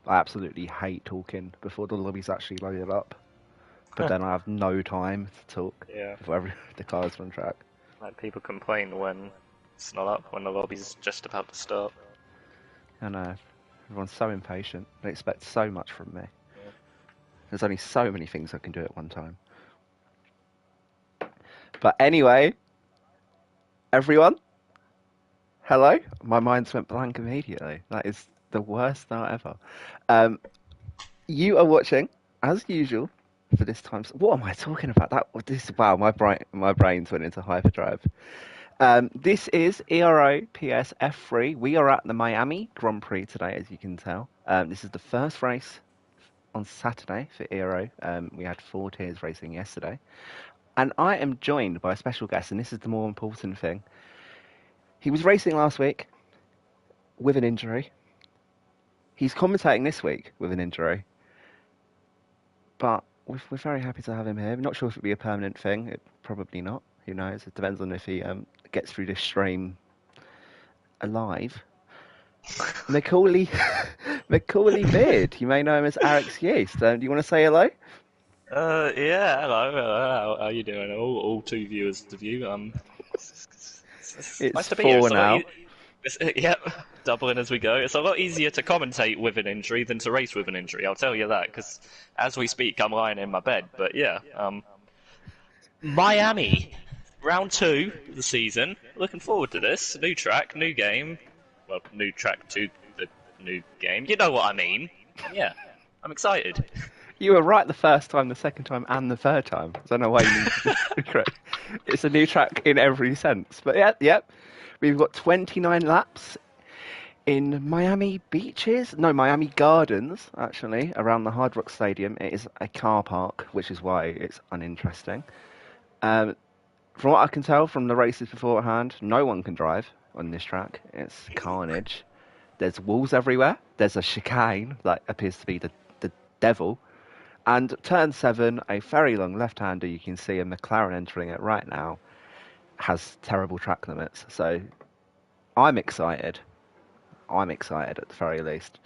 I absolutely hate talking before the lobby's actually loaded up. But then I have no time to talk Yeah, before the car's on track. like people complain when it's not up, when the lobby's just about to start. I know. Everyone's so impatient. They expect so much from me. Yeah. There's only so many things I can do at one time. But anyway, everyone, hello. My mind's went blank immediately. That is the worst start ever. Um, you are watching, as usual, for this time. What am I talking about? Wow. My brains went into hyperdrive. This is Ero Ps F3. We are at the Miami Grand Prix today, as you can tell. This is the first race on Saturday for Ero. We had 4 tiers racing yesterday. And I am joined by a special guest, and this is the more important thing. He was racing last week with an injury. He's commentating this week with an injury. But we're very happy to have him here. I'm not sure if it'll be a permanent thing. Probably not. Who knows? It depends on if he gets through this stream alive. Macaulay, Macaulay Beard. You may know him as Eric's Yeast. Do you want to say hello? Yeah, hello, how are you doing? All two viewers to view. It's It's nice to be here. 4 now. Yep, doubling as we go. It's a lot easier to commentate with an injury than to race with an injury. I'll tell you that, because as we speak, I'm lying in my bed. But yeah, Miami, round 2 of the season. Looking forward to this. New track, new game. Well, new track to the new game. You know what I mean? Yeah, I'm excited. You were right the first time, the second time, and the third time. I don't know why you need to just be correct. It's a new track in every sense. But yeah. We've got 29 laps in Miami Beaches. No, Miami Gardens, actually, around the Hard Rock Stadium. It is a car park, which is why it's uninteresting. From what I can tell from the races beforehand, no one can drive on this track. It's carnage. There's walls everywhere. There's a chicane that appears to be the devil. And turn 7, a very long left-hander, you can see a McLaren entering it right now, has terrible track limits. So I'm excited. I'm excited at the very least.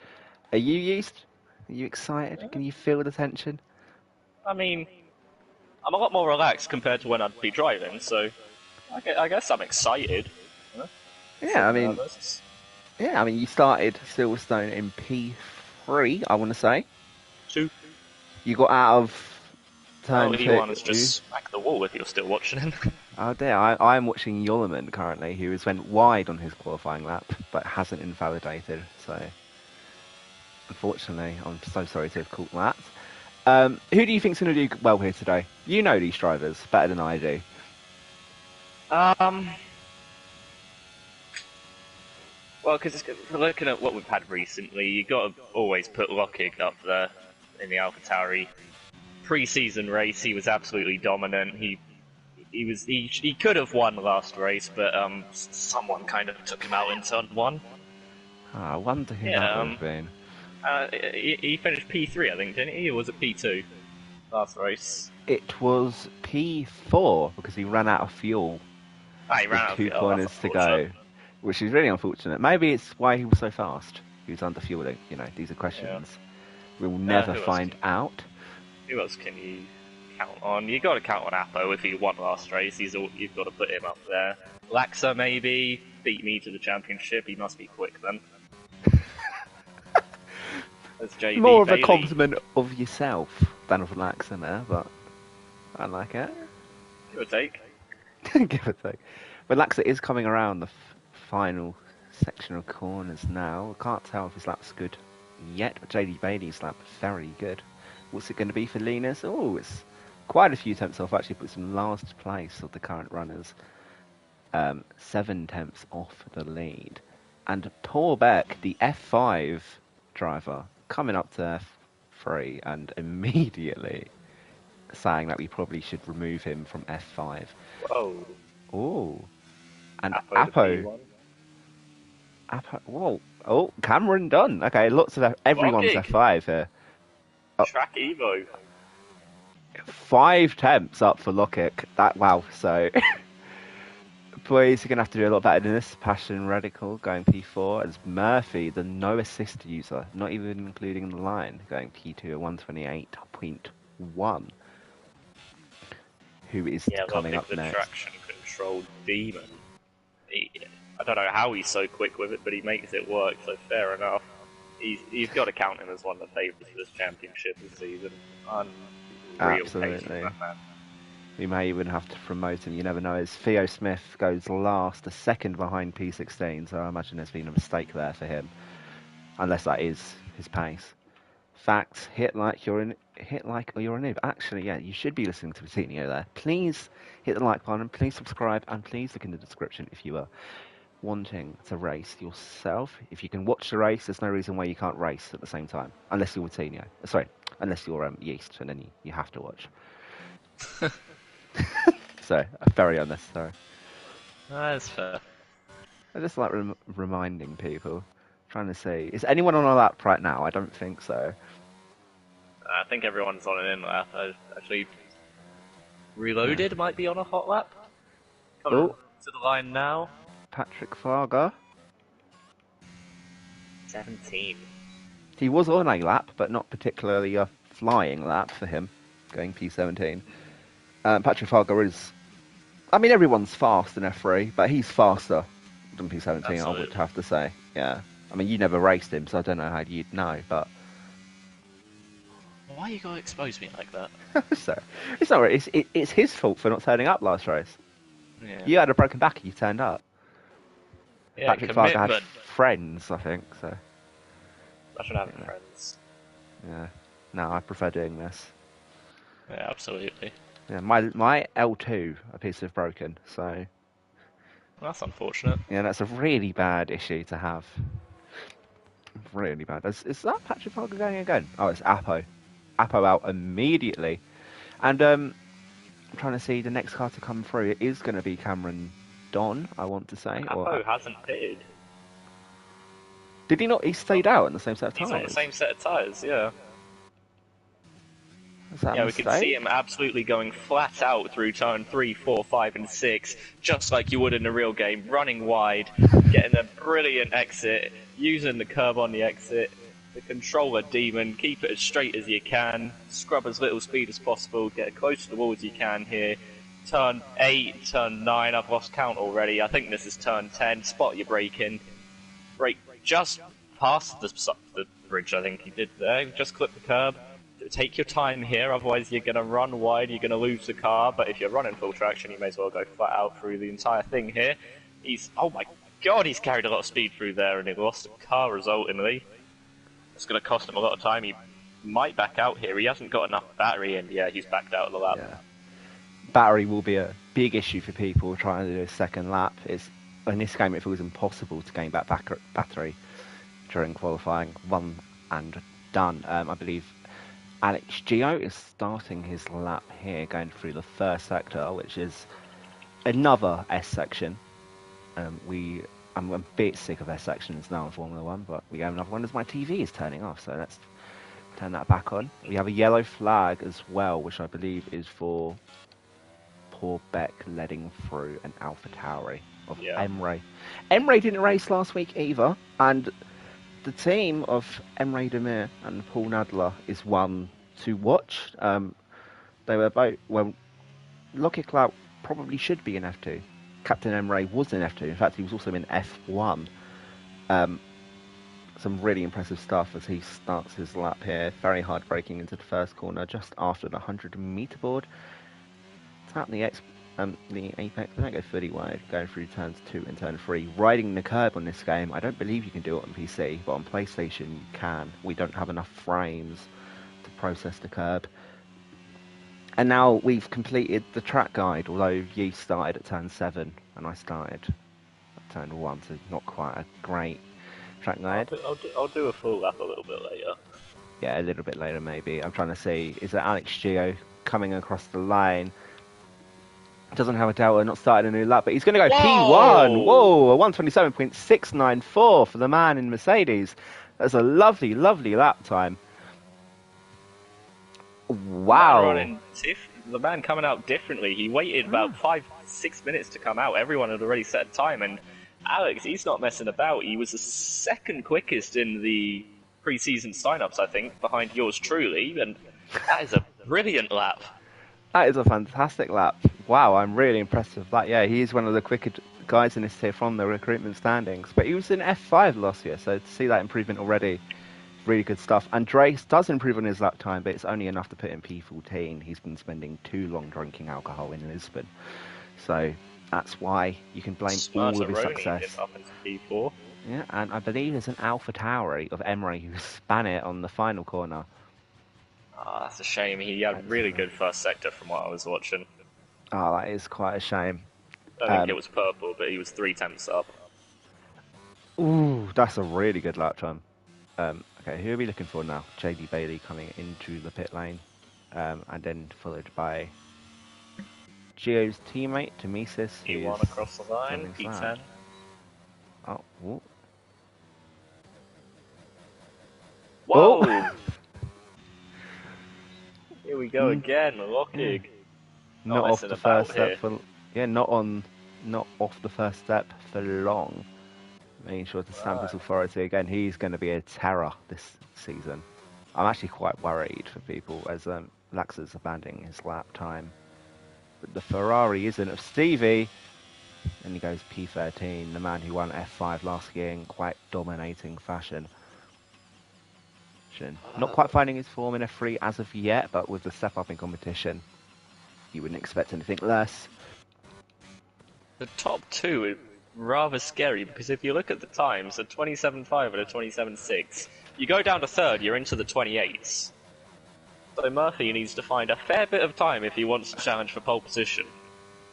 Are you used? Are you excited? Can you feel the tension? I mean, I'm a lot more relaxed compared to when I'd be driving, so I guess I'm excited. You know? Yeah, Still I mean, nervous. you started Silverstone in P3, I want to say. 2. You got out of Oh, turn E1 has 2. just smacked the wall if you're still watching him. Oh dear, I'm watching Yollerman currently, who has went wide on his qualifying lap, but hasn't invalidated. So, unfortunately, I'm so sorry to have caught that. Who do you think's going to do well here today? You know these drivers better than I do. um, well, because looking at what we've had recently, you got to always put Lockig up there in the AlphaTauri pre-season race. He was absolutely dominant. He could have won the last race, but someone kind of took him out in turn 1. I wonder who Yeah, that would have been. he finished P3, I think, didn't he? Or was it P2 last race? It was P4 because he ran out of fuel He with ran out of 2 fuel. That's corners to go, unfortunate. which is really unfortunate. Maybe it's why he was so fast. He was under fueling. These are Yeah. questions we'll never Who else find out. Who else can you count on? You got to count on Apo if he won last race. You've got to put him up there. Laxa maybe beat me to the championship. He must be quick then. As JB More of a Bailey. compliment of yourself than of an accent there, but I like it. Give or take. Give or take. But Laxa is coming around the final section of corners now. I can't tell if his lap's good yet, but JD Bailey's lap very good. What's it going to be for Linus? Oh, it's quite a few tenths off. Actually, puts him last place of the current runners. 7 tenths off the lead. And Paul Beck, the F5 driver, coming up to F3 and immediately saying that we probably should remove him from F5. Whoa. Oh, and Apo. Apo. Whoa. Oh, Cameron Dunn. Okay, lots of everyone's Lockig. F5 here. Track Evo. 5 temps up for Lockig. Wow. So Boys, you're going to have to do a lot better than this. Passion Radical going P4 as Murphy, the no assist user, not even including the line, going P2 at 128.1. Who is Yeah, well, I coming think up the next? traction control demon. I don't know how he's so quick with it, but he makes it work, so fair enough. He's got to count him as one of the favourites for this championship this season. Unreal pace from Absolutely. that man. We may even have to promote him. You never know. As Theo Smith goes last, a second behind P16, so I imagine there's been a mistake there for him, unless that is his pace. Facts, hit like or you're a noob. Actually, yeah, you should be listening to Coutinho there. Please hit the like button, please subscribe, and please look in the description if you are wanting to race yourself. If you can watch the race, there's no reason why you can't race at the same time, unless you're Coutinho. Sorry, unless you're Yeast, and then you have to watch. So, very unnecessary. That's fair. I just like reminding people. Trying to see, is anyone on a lap right now? I don't think so. I think everyone's on an in lap. Actually, Reloaded might be on a hot lap. Coming to the line now. Patrick Farger. 17. He was on a lap, but not particularly a flying lap for him, going P17. Patrick Farger is... I mean, everyone's fast in F3, but he's faster than P17, Absolutely. I would have to say. Yeah. I mean, you never raced him, so I don't know how you'd know, but... Why you gotta expose me like that? So, it's not really, it's his fault for not turning up last race. Yeah. You had a broken back and you turned up. Yeah, Patrick Farger had friends, I think, so... Imagine having friends. Yeah. No, I prefer doing this. Yeah, absolutely. Yeah, my L2 appears to have broken, so... Well, that's unfortunate. Yeah, that's a really bad issue to have. Really bad. Is that Patrick Parker going again? Oh, it's Apo. Apo out immediately. And I'm trying to see the next car to come through. It is going to be Cameron Don, I want to say. Apo hasn't pitted. Did he not? He stayed out in the same set of tyres. He's on the same set of tyres, yeah. Yeah, we could see him absolutely going flat out through turn 3, 4, 5, and 6, just like you would in a real game, running wide, getting a brilliant exit, using the curb on the exit, the controller demon, keep it as straight as you can, scrub as little speed as possible, get as close to the wall as you can here. Turn 8, turn 9, I've lost count already, I think this is turn 10, spot your braking, brake just past the bridge I think he did there, just clip the curb. Take your time here, otherwise you're going to run wide, you're going to lose the car, but if you're running full traction, you may as well go flat out through the entire thing here. Oh my god, he's carried a lot of speed through there, and he lost the car resultingly. It's going to cost him a lot of time, he might back out here, he hasn't got enough battery, and yeah, he's backed out of the lap. Yeah. Battery will be a big issue for people trying to do a second lap. In this game, it feels impossible to gain back battery during qualifying. One and done. I believe Alex Gio is starting his lap here, going through the first sector, which is another S section. I'm a bit sick of S sections now in Formula 1, but we have another one as my TV is turning off, so let's turn that back on. We have a yellow flag as well, which I believe is for Paul Beck letting through an AlphaTauri of Emre. Emre didn't race last week either, and the team of Emre Demir and Paul Nadler is one to watch. They were both, Lucky Clout probably should be in F2. Captain Emre was in F2. In fact, he was also in F1. Some really impressive stuff as he starts his lap here. Very hard braking into the first corner just after the 100-meter board. Tap the apex, don't go fully wide, going through turns 2 and turn 3. Riding the curb on this game, I don't believe you can do it on PC, but on PlayStation you can. We don't have enough frames to process the curb. And now we've completed the track guide, although you started at turn 7 and I started at turn 1, so not quite a great track guide. I'll do a full lap a little bit later. Yeah, a little bit later maybe. I'm trying to see, is it Alex Gio coming across the line? Doesn't have a Delta, not starting a new lap, but he's going to go P1. Whoa, a 127.694 for the man in Mercedes. That's a lovely, lovely lap time. Wow. Running the man coming out differently. He waited about Ah, 5, 6 minutes to come out. Everyone had already set a time, and Alex, he's not messing about. He was the second quickest in the pre-season sign-ups, I think, behind yours truly, and that is a brilliant lap. that is a fantastic lap. Wow, I'm really impressed with that. Yeah, he is one of the quicker guys in this tier from the recruitment standings. But he was in F5 last year, so to see that improvement already, really good stuff. And Drace does improve on his lap time, but it's only enough to put him P14. He's been spending too long drinking alcohol in Lisbon. So that's why you can blame all of his Smurteroni him success. up into P4. Yeah, and I believe there's an Alpha Tauri of Emery who span it on the final corner. Ah, that's a shame. He had That's, really good first sector from what I was watching. oh, that is quite a shame. I think it was purple, but he was 3 tenths up. Ooh, that's a really good lap time. Okay, who are we looking for now? JD Bailey coming into the pit lane, and then followed by Gio's teammate, Tomesis, who's P1 across the line, something's that. P10. Oh, ooh. Whoa! Oh! Here we go again, Lockig. Not off messing the about first step here. for not off the first step for long. Making sure to stamp his authority again. He's going to be a terror this season. I'm actually quite worried for people as Laxa's abandoning his lap time. But the Ferrari isn't of Stevie. And he goes P13, the man who won F5 last year in quite dominating fashion. Not quite finding his form in F3 as of yet, but with the step up in competition, you wouldn't expect anything less. The top two is rather scary because if you look at the times, a 27.5 and a 27.6, you go down to third, you're into the 28s. So Murphy needs to find a fair bit of time if he wants to challenge for pole position.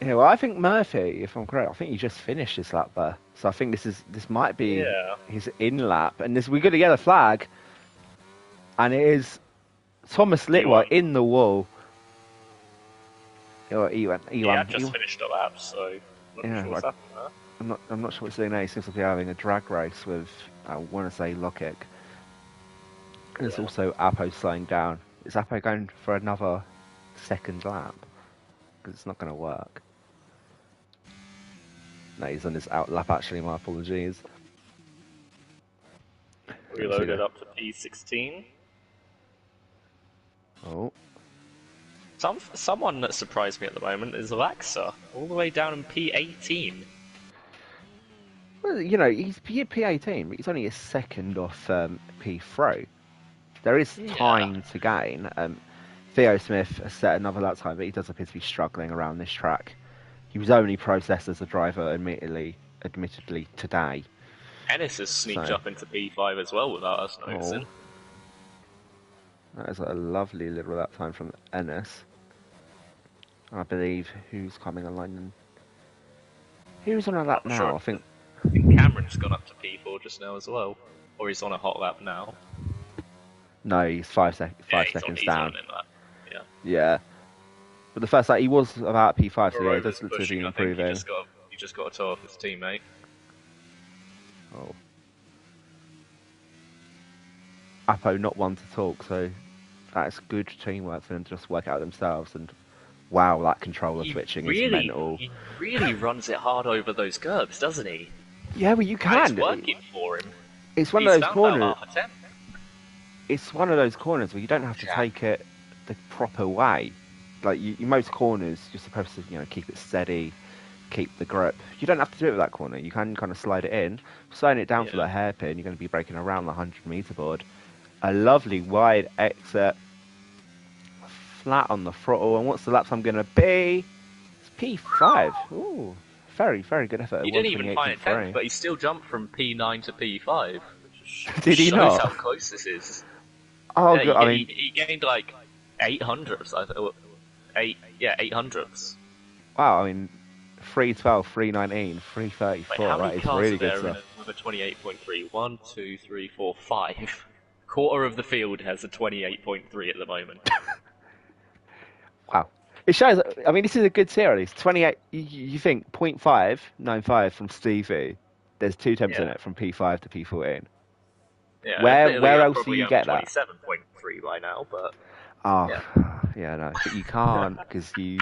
Yeah, well, I think Murphy, if I'm correct, I think he just finished his lap there. So I think this might be Yeah. his in lap, and we got a yellow flag, and it is Thomas Litwell P1. in the wall. Oh, He had just finished a lap, so not Yeah, sure what's right. happening there. I'm not sure what's doing now. He seems to be having a drag race with, I want to say, Lokic. There's Yeah. also Apo slowing down. Is Apo going for another second lap? Because it's not going to work. No, he's on his out lap actually, my apologies. Reloaded up to P16. Oh. Someone that surprised me at the moment is Alexa, all the way down in P18. Well, you know, he's P18, but he's only a second off P3. There is Yeah. time to gain. Theo Smith has set another lap time, but he does appear to be struggling around this track. He was only processed as a driver, admittedly today. Ennis has sneaked So, up into P5 as well without us noticing. that is a lovely little lap time from Ennis. I believe who's coming online. Who's on a lap I'm now? sure. I think I think Cameron's gone up to P4 just now as well. Or he's on a hot lap now. no, he's five Yeah, seconds he's down. on in lap. Yeah. Yeah, but the first lap he was about P5, so yeah, it Morova's does look to be pushing, I think improving. he just got a toe off his teammate. Oh. Apo not one to talk, so that's good teamwork for them to just work out themselves. And wow, that controller switching is mental. He really runs it hard over those curbs, doesn't he? Yeah, well, you And can. it's working for him. It's one He's of those found corners. out half a temp. It's one of those corners where you don't have to take it the proper way. Like most corners, you're supposed to, keep it steady, keep the grip. You don't have to do it with that corner. You can kind of slide it in, slowing it down for Yeah. the hairpin. You're going to be breaking around the 100-meter board. A lovely wide exit, flat on the throttle. And what's the laps I'm going to be? It's P5. Ooh, very, very good effort. He didn't even find it 10th, 128.3. but he still jumped from P9 to P5. Which Did he shows not? how close this is. Oh, Yeah, good. I mean, he gained like 800ths, I thought. 800ths. wow. I mean, 312, 319, Wait, 334. how That many is cars really are good there stuff. with a 28.3? 1, 2, 3, 4, 5. Quarter of the field has a 28.3 at the moment. Wow. It shows, I mean, this is a good series. 28, you think 0.595 from Stevie, there's two temps in Yeah. it from P5 to P14. Yeah, Where admittedly, I'm else do probably you on get that? 27.3 by now, but Oh, Yeah, yeah, no, but you can't because you.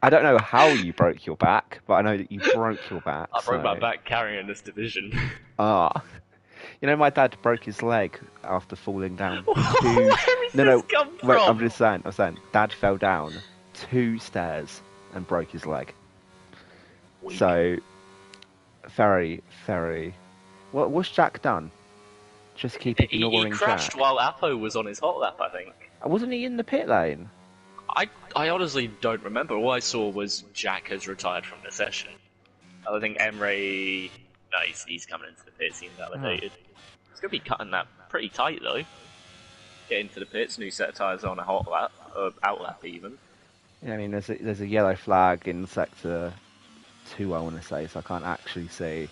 I don't know how you broke your back, but I know that you broke your back. I broke my So, back carrying this division. ah, my dad broke his leg after falling down Where two. has No, this no, come wait. I'm from? just saying. I'm saying, Dad fell down 2 stairs and broke his leg. Weak. So, very, very. What's Jack done? Just keep He ignoring crashed Jack. while Apo was on his hot lap, I think. Wasn't he in the pit lane? I honestly don't remember. All I saw was Jack has retired from the session. I think Emre... No, he's coming into the pits, he's validated. He's going to be cutting that pretty tight, though. Get into the pits, new set of tyres on a hot lap, or out lap even. Yeah, I mean, there's a yellow flag in sector 2, I want to say, so I can't actually see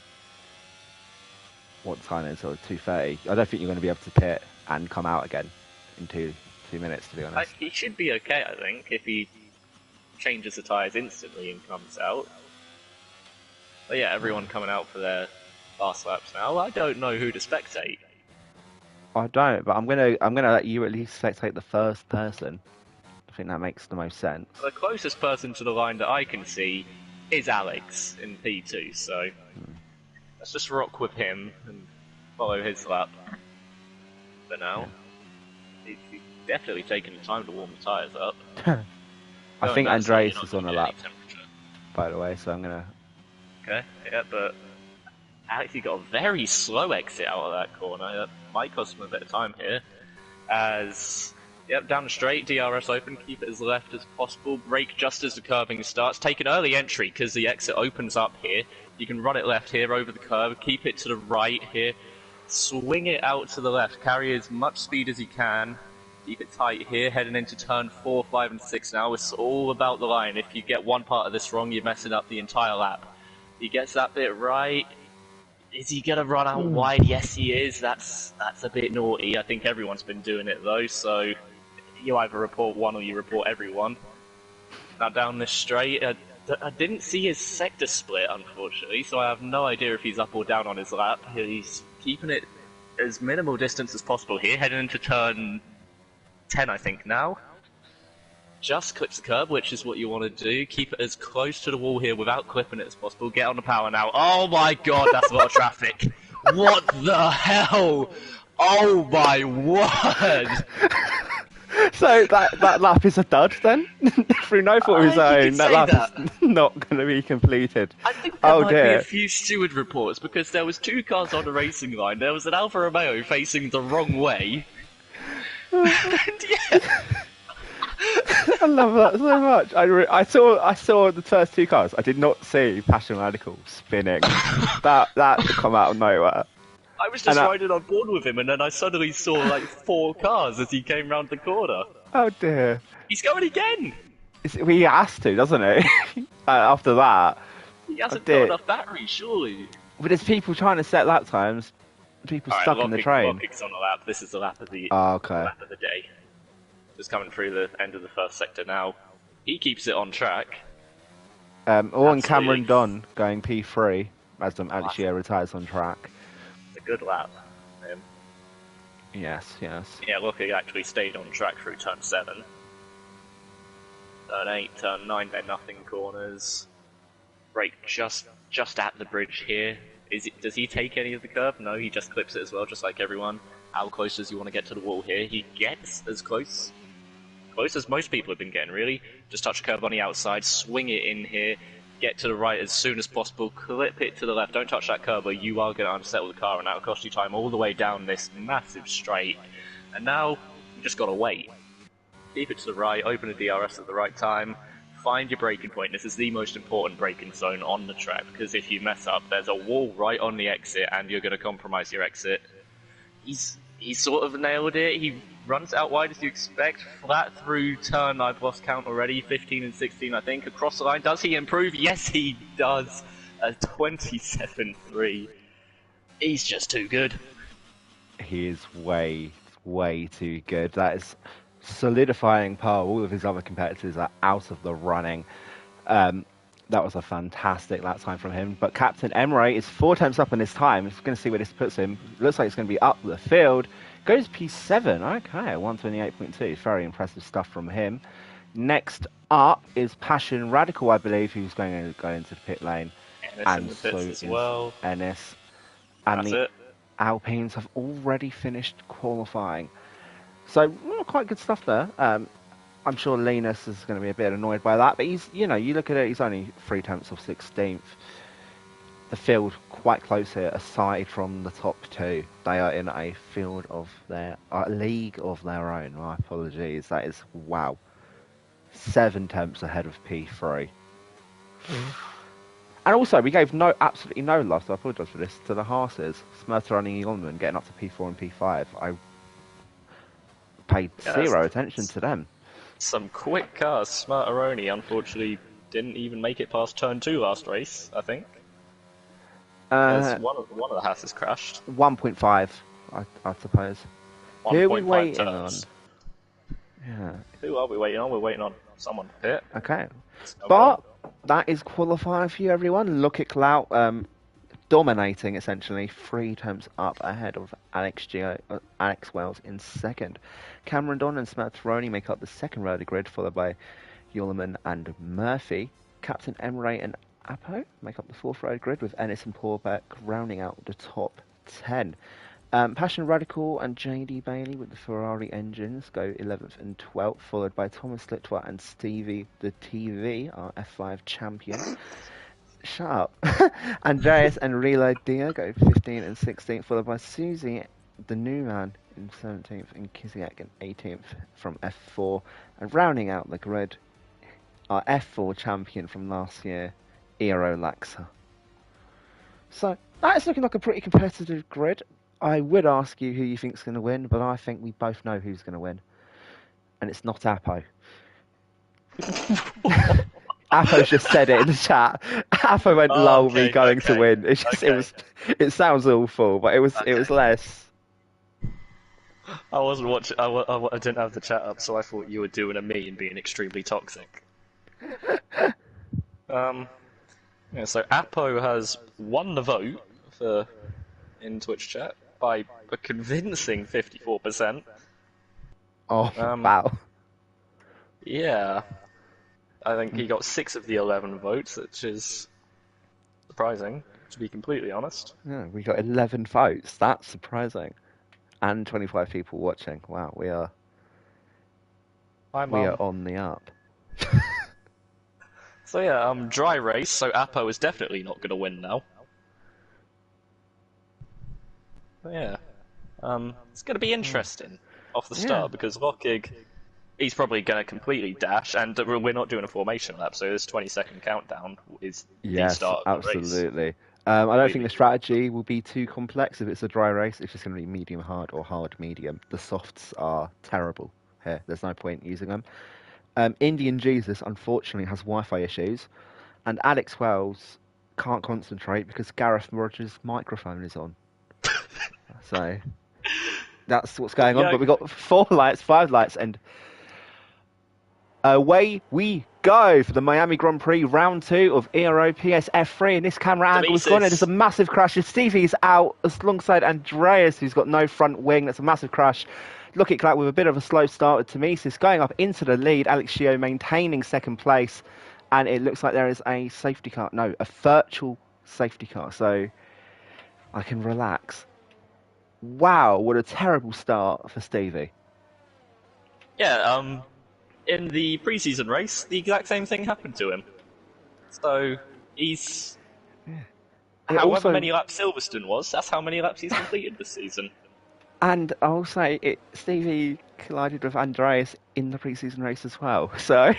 what time it is, or 2:30. I don't think you're going to be able to pit and come out again in 2 minutes, to be honest. He should be okay, I think, if he changes the tyres instantly and comes out. But yeah, everyone coming out for their last laps now. I don't know who to spectate. I don't, but I'm gonna let you at least take the first person. I think that makes the most sense. The closest person to the line that I can see is Alex in P2, so let's just rock with him and follow his lap for now. He's definitely taking the time to warm the tyres up. I think Andreas is on a lap, temperature. by the way, so I'm gonna. Okay, yeah, but Alex, he got a very slow exit out of that corner. That might cost him a bit of time here. As, yep, down the straight, DRS open, keep it as left as possible, brake just as the curving starts, take an early entry because the exit opens up here. You can run it left here over the curve, keep it to the right here, swing it out to the left, carry as much speed as you can, keep it tight here, heading into turn 4, 5 and 6 now. It's all about the line. If you get one part of this wrong, you're messing up the entire lap. He gets that bit right. Is he going to run out wide? Yes, he is. That's a bit naughty. I think everyone's been doing it, though, so you either report one or you report everyone. Now down this straight, I didn't see his sector split, unfortunately, so I have no idea if he's up or down on his lap. He's keeping it as minimal distance as possible here, heading into turn 10, I think, now. Just clips the curb, which is what you want to do. Keep it as close to the wall here without clipping it as possible. Get on the power now. Oh my god, that's a lot of traffic. What the hell? Oh my word! So that lap is a dud then? Through no fault of his own, that lap is not going to be completed. I think there might be a few steward reports because there was 2 cars on the racing line. There was an Alfa Romeo facing the wrong way. And yeah. I love that so much. I saw the first 2 cars. I did not see Passion Radical spinning. that come out of nowhere. I was just riding on board with him, and then I suddenly saw like 4 cars as he came round the corner. Oh dear. He's going again. He has to, doesn't he? After that. He hasn't got enough battery, surely. But there's people trying to set lap times. People stuck in the train. Locking's on the lap. This is the lap of the okay. lap of the day. Just coming through the end of the first sector now. He keeps it on track. And Cameron Dunn going P3 as Alicia retires on track. It's a good lap. Yes. Yeah, Locking actually stayed on track through turn 7. Turn 8, turn 9, they're nothing corners. Brake just at the bridge here. Does he take any of the curve? No, he just clips it as well, just like everyone. How close does he want to get to the wall here? He gets as close as most people have been getting, really. Just touch the curve on the outside, swing it in here, get to the right as soon as possible, clip it to the left. Don't touch that curve or you are going to unsettle the car, and that'll cost you time all the way down this massive straight. And now, you just got to wait. Keep it to the right, open the DRS at the right time, find your braking point. This is the most important braking zone on the track, because if you mess up, there's a wall right on the exit, and you're going to compromise your exit. He sort of nailed it. He runs out wide as you expect, flat through turn, I've lost count already, 15 and 16 I think, across the line. Does he improve? Yes he does, a 27.3. He's just too good. He is way too good. That is solidifying pole. All of his other competitors are out of the running. That was a fantastic lap time from him. But Captain Emre is 4 times up in his time. We're going to see where this puts him. Looks like it's going to be up the field. Goes P7. Okay, 128.2. Very impressive stuff from him. Next up is Passion Radical, I believe, who's going to go into the pit lane. Ennis in And the pits so as is well. Ennis. And That's the it. Alpines have already finished qualifying. So, quite good stuff there. I'm sure Linus is going to be a bit annoyed by that, but he's, you look at it, he's only 3/10 of 16th. The field quite close here, aside from the top two. They are in a field of a league of their own. My apologies. That is, wow. 7/10 ahead of P3. And also, we gave absolutely no love, so I apologise for this, to the Haasers. Smurter running Eonman getting up to P4 and P5. I paid Yeah, zero attention to them. some quick cars. Smarteroni, unfortunately, didn't even make it past turn 2 last race, I think. As one of the Hasses crashed. 1.5, I suppose. Who are we 1.5 waiting on? turns. Yeah. Who are we waiting on? We're waiting on someone to pit. Okay. No But one. that is qualifying for you, everyone. Look at Clout dominating, essentially. 3 temps up ahead of Alex Wells in second. Cameron Don and Smarteroni make up the second row of the grid, followed by Yulman and Murphy. Captain Emre and Apo make up the fourth row of the grid, with Ennis and Porbeck rounding out the top 10. Passion Radical and JD Bailey with the Ferrari engines go 11th and 12th, followed by Thomas Litwa and Stevie the TV, our F5 champion. Shut up. Andreas and Reload Dia go 15th and 16th, followed by Susie the new man in 17th and Kiziak in 18th from F4. And rounding out the grid, our F4 champion from last year, Ero Laxa. So that is looking like a pretty competitive grid. I would ask you who you think's going to win, but I think we both know who's going to win, and it's not Apo. Apo's just said it in the chat. Apo went, "Lol, me going to win." It's just, it sounds awful, but it was less. I wasn't watching. I didn't have the chat up, so I thought you were doing a me and being extremely toxic. Yeah, so Apo has won the vote in Twitch chat by a convincing 54%. Oh, wow. Yeah. I think he got 6 of the 11 votes, which is surprising, to be completely honest. Yeah, we got 11 votes. That's surprising. And 25 people watching. Wow, we are on the up. So yeah, dry race, so Apo is definitely not going to win now. But yeah, it's going to be interesting off the start, because Lockig, he's probably going to completely dash, and we're not doing a formation lap, so this 20-second countdown is the start of the race. Absolutely. I don't think the strategy will be too complex if it's a dry race. It's just going to be medium hard or hard medium. The softs are terrible here. There's no point using them. Indian Jesus, unfortunately, has Wi-Fi issues, and Alex Wells can't concentrate because Gareth Rogers' microphone is on. So that's what's going on. But we've got 4 lights, 5 lights, and away we go for the Miami Grand Prix round 2 of Ero Ps F3. And this camera angle has gone in. There's a massive crash. Stevie's out alongside Andreas, who's got no front wing. That's a massive crash. Look at Clark with a bit of a slow start with Temesis going up into the lead. Alex Shio maintaining second place. And it looks like there is a safety car. No, a virtual safety car. So I can relax. Wow, what a terrible start for Stevie. Yeah, in the preseason race, the exact same thing happened to him. So he's however many laps Silverstone was, that's how many laps he's completed this season. And I'll say Stevie collided with Andreas in the preseason race as well. So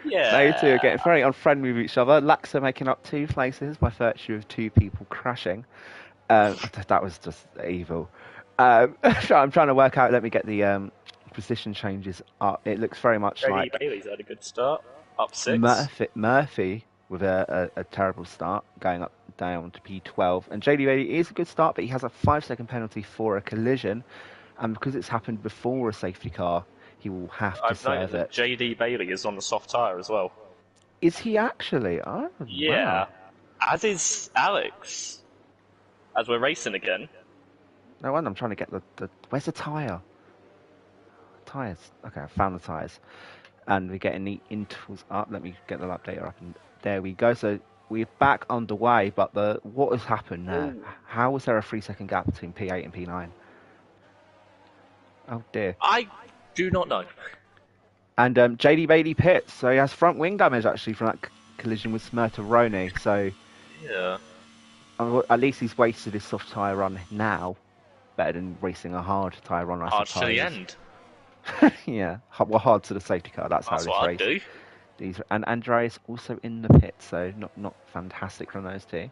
they two are getting very unfriendly with each other. Laxa making up 2 places by virtue of 2 people crashing. That was just evil. I'm trying to work out. Let me get the position changes up. It looks very much like Bailey's had a good start, up 6. Murphy with a terrible start, going up down to P12. And JD Bailey is a good start, but he has a 5-second penalty for a collision. And because it's happened before a safety car, he will have to serve it. JD Bailey is on the soft tyre as well. Is he actually? Oh, yeah. Wow. As is Alex. As we're racing again. No wonder I'm trying to get the where's the tyre? Tyres. Okay, I found the tyres. And we're getting the intervals up. Let me get the updater up, and there we go. So we're back underway. But what has happened there? Ooh. How was there a 3 second gap between P8 and P9? Oh dear. I do not know. And JD Bailey pits, so he has front wing damage actually from that collision with Smirteroni. So Yeah. at least he's wasted his soft tyre run now. Better than racing a hard tyre run, I Hard to the suppose. end. Yeah, well, hard to the safety car. That's how That's this what I'd race. do. And Andreas also in the pit, so not fantastic from those two.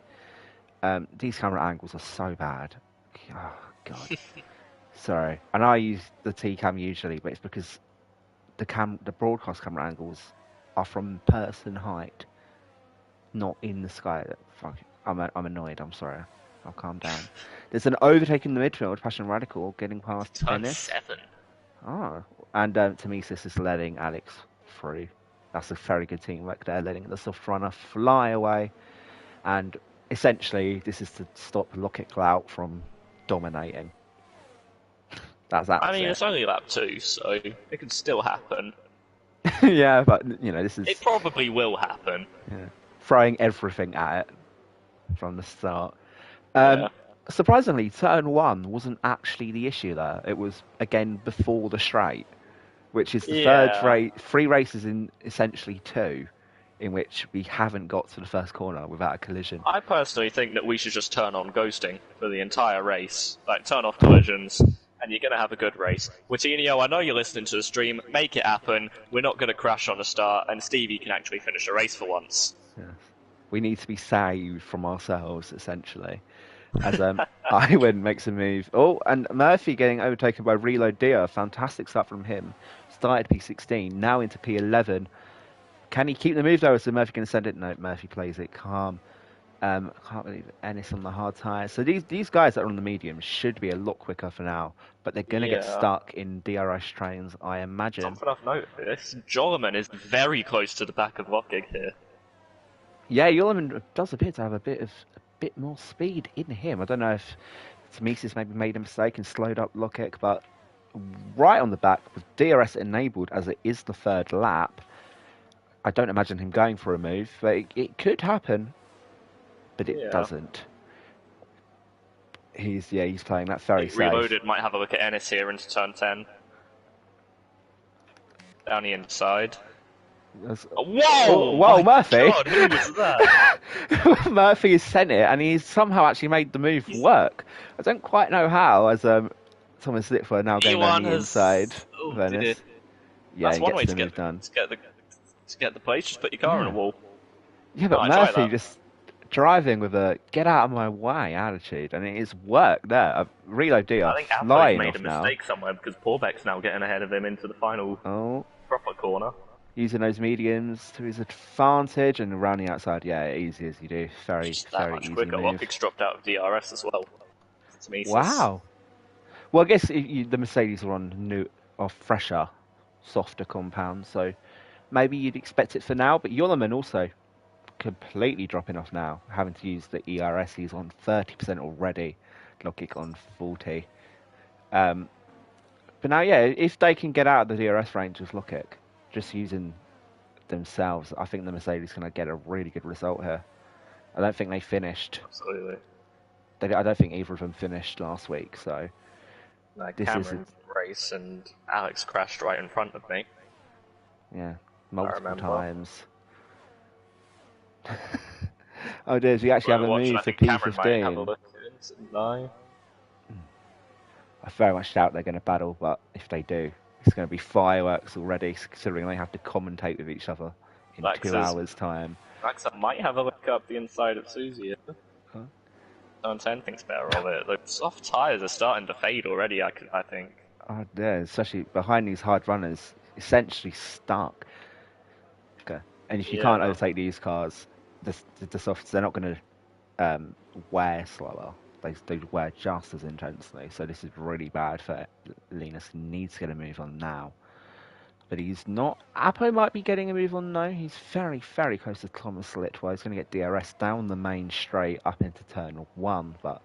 These camera angles are so bad. Oh god. Sorry. I know I use the T cam usually, but it's because the broadcast camera angles are from person height, not in the sky. Fuck. I'm annoyed. I'm sorry. I'll calm down. There's an overtake in the midfield. Passion Radical getting past Turn Ennis. 7. Oh, and Tamisis is letting Alex through. That's a very good teamwork there, letting the soft runner fly away. And essentially, this is to stop Lockett Clout from dominating. That's I mean, it. it's only lap 2, so it could still happen. Yeah, but this is It probably will happen. throwing everything at it from the start. Yeah. Surprisingly, turn 1 wasn't actually the issue there. It was again before the straight, which is the third race, 3 races in essentially 2, in which we haven't got to the first corner without a collision. I personally think that we should just turn on ghosting for the entire race. Like, turn off collisions, and you're going to have a good race. Wittinio, I know you're listening to the stream. Make it happen. We're not going to crash on the start, and Stevie can actually finish the race for once. Yes. We need to be saved from ourselves, essentially. As Iwan makes a move. Oh, and Murphy getting overtaken by Reload Dia. Fantastic start from him. Started P16, now into P11. Can he keep the move though? Is Murphy going to send it? No, Murphy plays it calm. Can't believe Ennis on the hard tyre. So these guys that are on the medium should be a lot quicker for now, but they're going to get stuck in DRS trains, I imagine. Something I've noticed, Jollerman is very close to the back of Lockig here. Yeah, Jollerman does appear to have a bit more speed in him. I don't know if Tamisis maybe made a mistake and slowed up Lockig, but right on the back with DRS enabled as it is the third lap. I don't imagine him going for a move, but it could happen, but it doesn't. He's playing that very safe. Reloaded might have a look at Ennis here into turn 10. Down the inside. Whoa! Whoa, Murphy! God, who was that? Murphy has sent it, and he's somehow actually made the move work. I don't quite know how, as Thomas Litford now going down the inside. Venice. Yeah, that's he one way gets to the move done. To get the place, just put your car on a wall. Yeah, but Murphy just driving with a get out of my way attitude, and it is work there. Reload DR. I think Apple made a mistake somewhere because Porbeck's now getting ahead of him into the final proper corner. Using those mediums to his advantage and around the outside, easy as you do. Very easy quicker. Lockig's dropped out of DRS as well. Wow. Well, I guess the Mercedes are on fresher, softer compounds, so maybe you'd expect it for now. But Jollerman also completely dropping off now, having to use the ERS. He's on 30% already. Lockig on 40. But now, if they can get out of the DRS range with Lockig, just using themselves, I think the Mercedes can get a really good result here. I don't think they finished. Absolutely. I don't think either of them finished last week, so... Cameron race and Alex crashed right in front of me. Yeah, multiple times. Oh dear, so you actually have a move for P15. I very much doubt they're going to battle, but if they do, it's going to be fireworks already, considering they have to commentate with each other in 2 hours' time. Max might have a look up the inside of Susie. Turn 10 thinks better of it. The soft tyres are starting to fade already, I think. Oh, yeah, especially behind these hard runners, essentially stuck. Okay. And if you can't overtake these cars, the softs, they're not going to wear slower. They wear just as intensely. So this is really bad for Linus. He needs to get a move on now. But he's not. Apo might be getting a move on now. He's very, very close to Thomas Litwell. He's going to get DRS down the main straight up into turn 1, but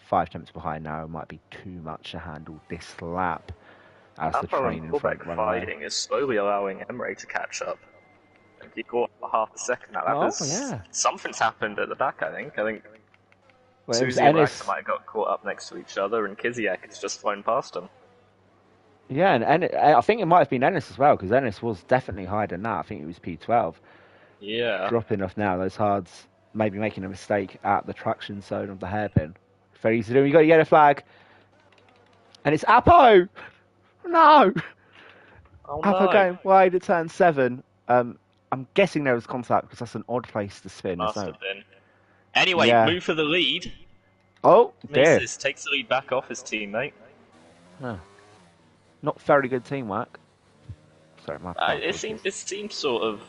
5 tenths behind now. It might be too much to handle this lap as the Apo and train in front pullback run away. fighting is slowly allowing Emre to catch up. And he caught half a second now. That Oh, was yeah. something's happened at the back. I think Well, it was Susie and Raxa Ennis. might have got caught up next to each other, and Kiziak has just flown past him. Yeah, and I think it might have been Ennis as well, because Ennis was definitely higher than that. I think it was P12. Yeah. Dropping off now, those hards maybe making a mistake at the traction zone of the hairpin. Very easy to do. You got a yellow flag, and it's Apo! No! Oh Apo no. going wide at turn 7. I'm guessing there was contact because that's an odd place to spin. There's Must no. have been. Anyway, Yeah. move for the lead. Oh, dear. Misses, takes the lead back off his teammate. Huh. Not very good teamwork. Sorry, my It seemed sort of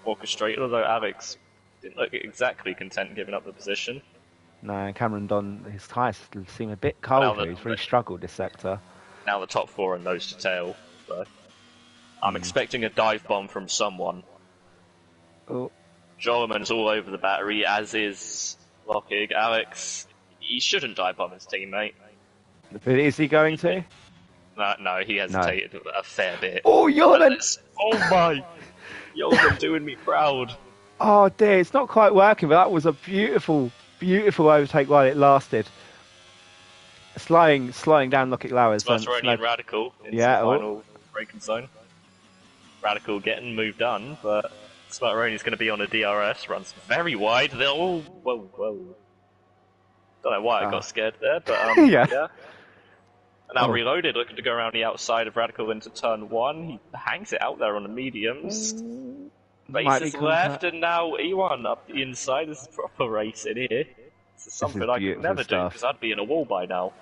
orchestrated, although Alex didn't look exactly content giving up the position. No, Cameron Don, his tyres seem a bit cold. He's really struggled this sector. Now the top 4 are nose to tail. So I'm expecting a dive bomb from someone. Oh. Joloman's all over the battery, as is Lockig. Alex, he shouldn't dive bomb his teammate. But is he going to? No, he hesitated a fair bit. Oh, Joloman! Oh my! Joloman doing me proud. Oh dear, it's not quite working, but that was a beautiful, beautiful overtake while it lasted. Slowing down Lockig Lowers. Smarteroni and Radical into the final braking zone. Radical getting moved on, but Smarteroni's going to be on a DRS, runs very wide. Whoa. Don't know why I got scared there, but yeah. And now Reloaded, looking to go around the outside of Radical into turn 1. He hangs it out there on the mediums. Bases left, and now E1 up the inside. This is proper racing here. This is something I could never do, because I'd be in a wall by now.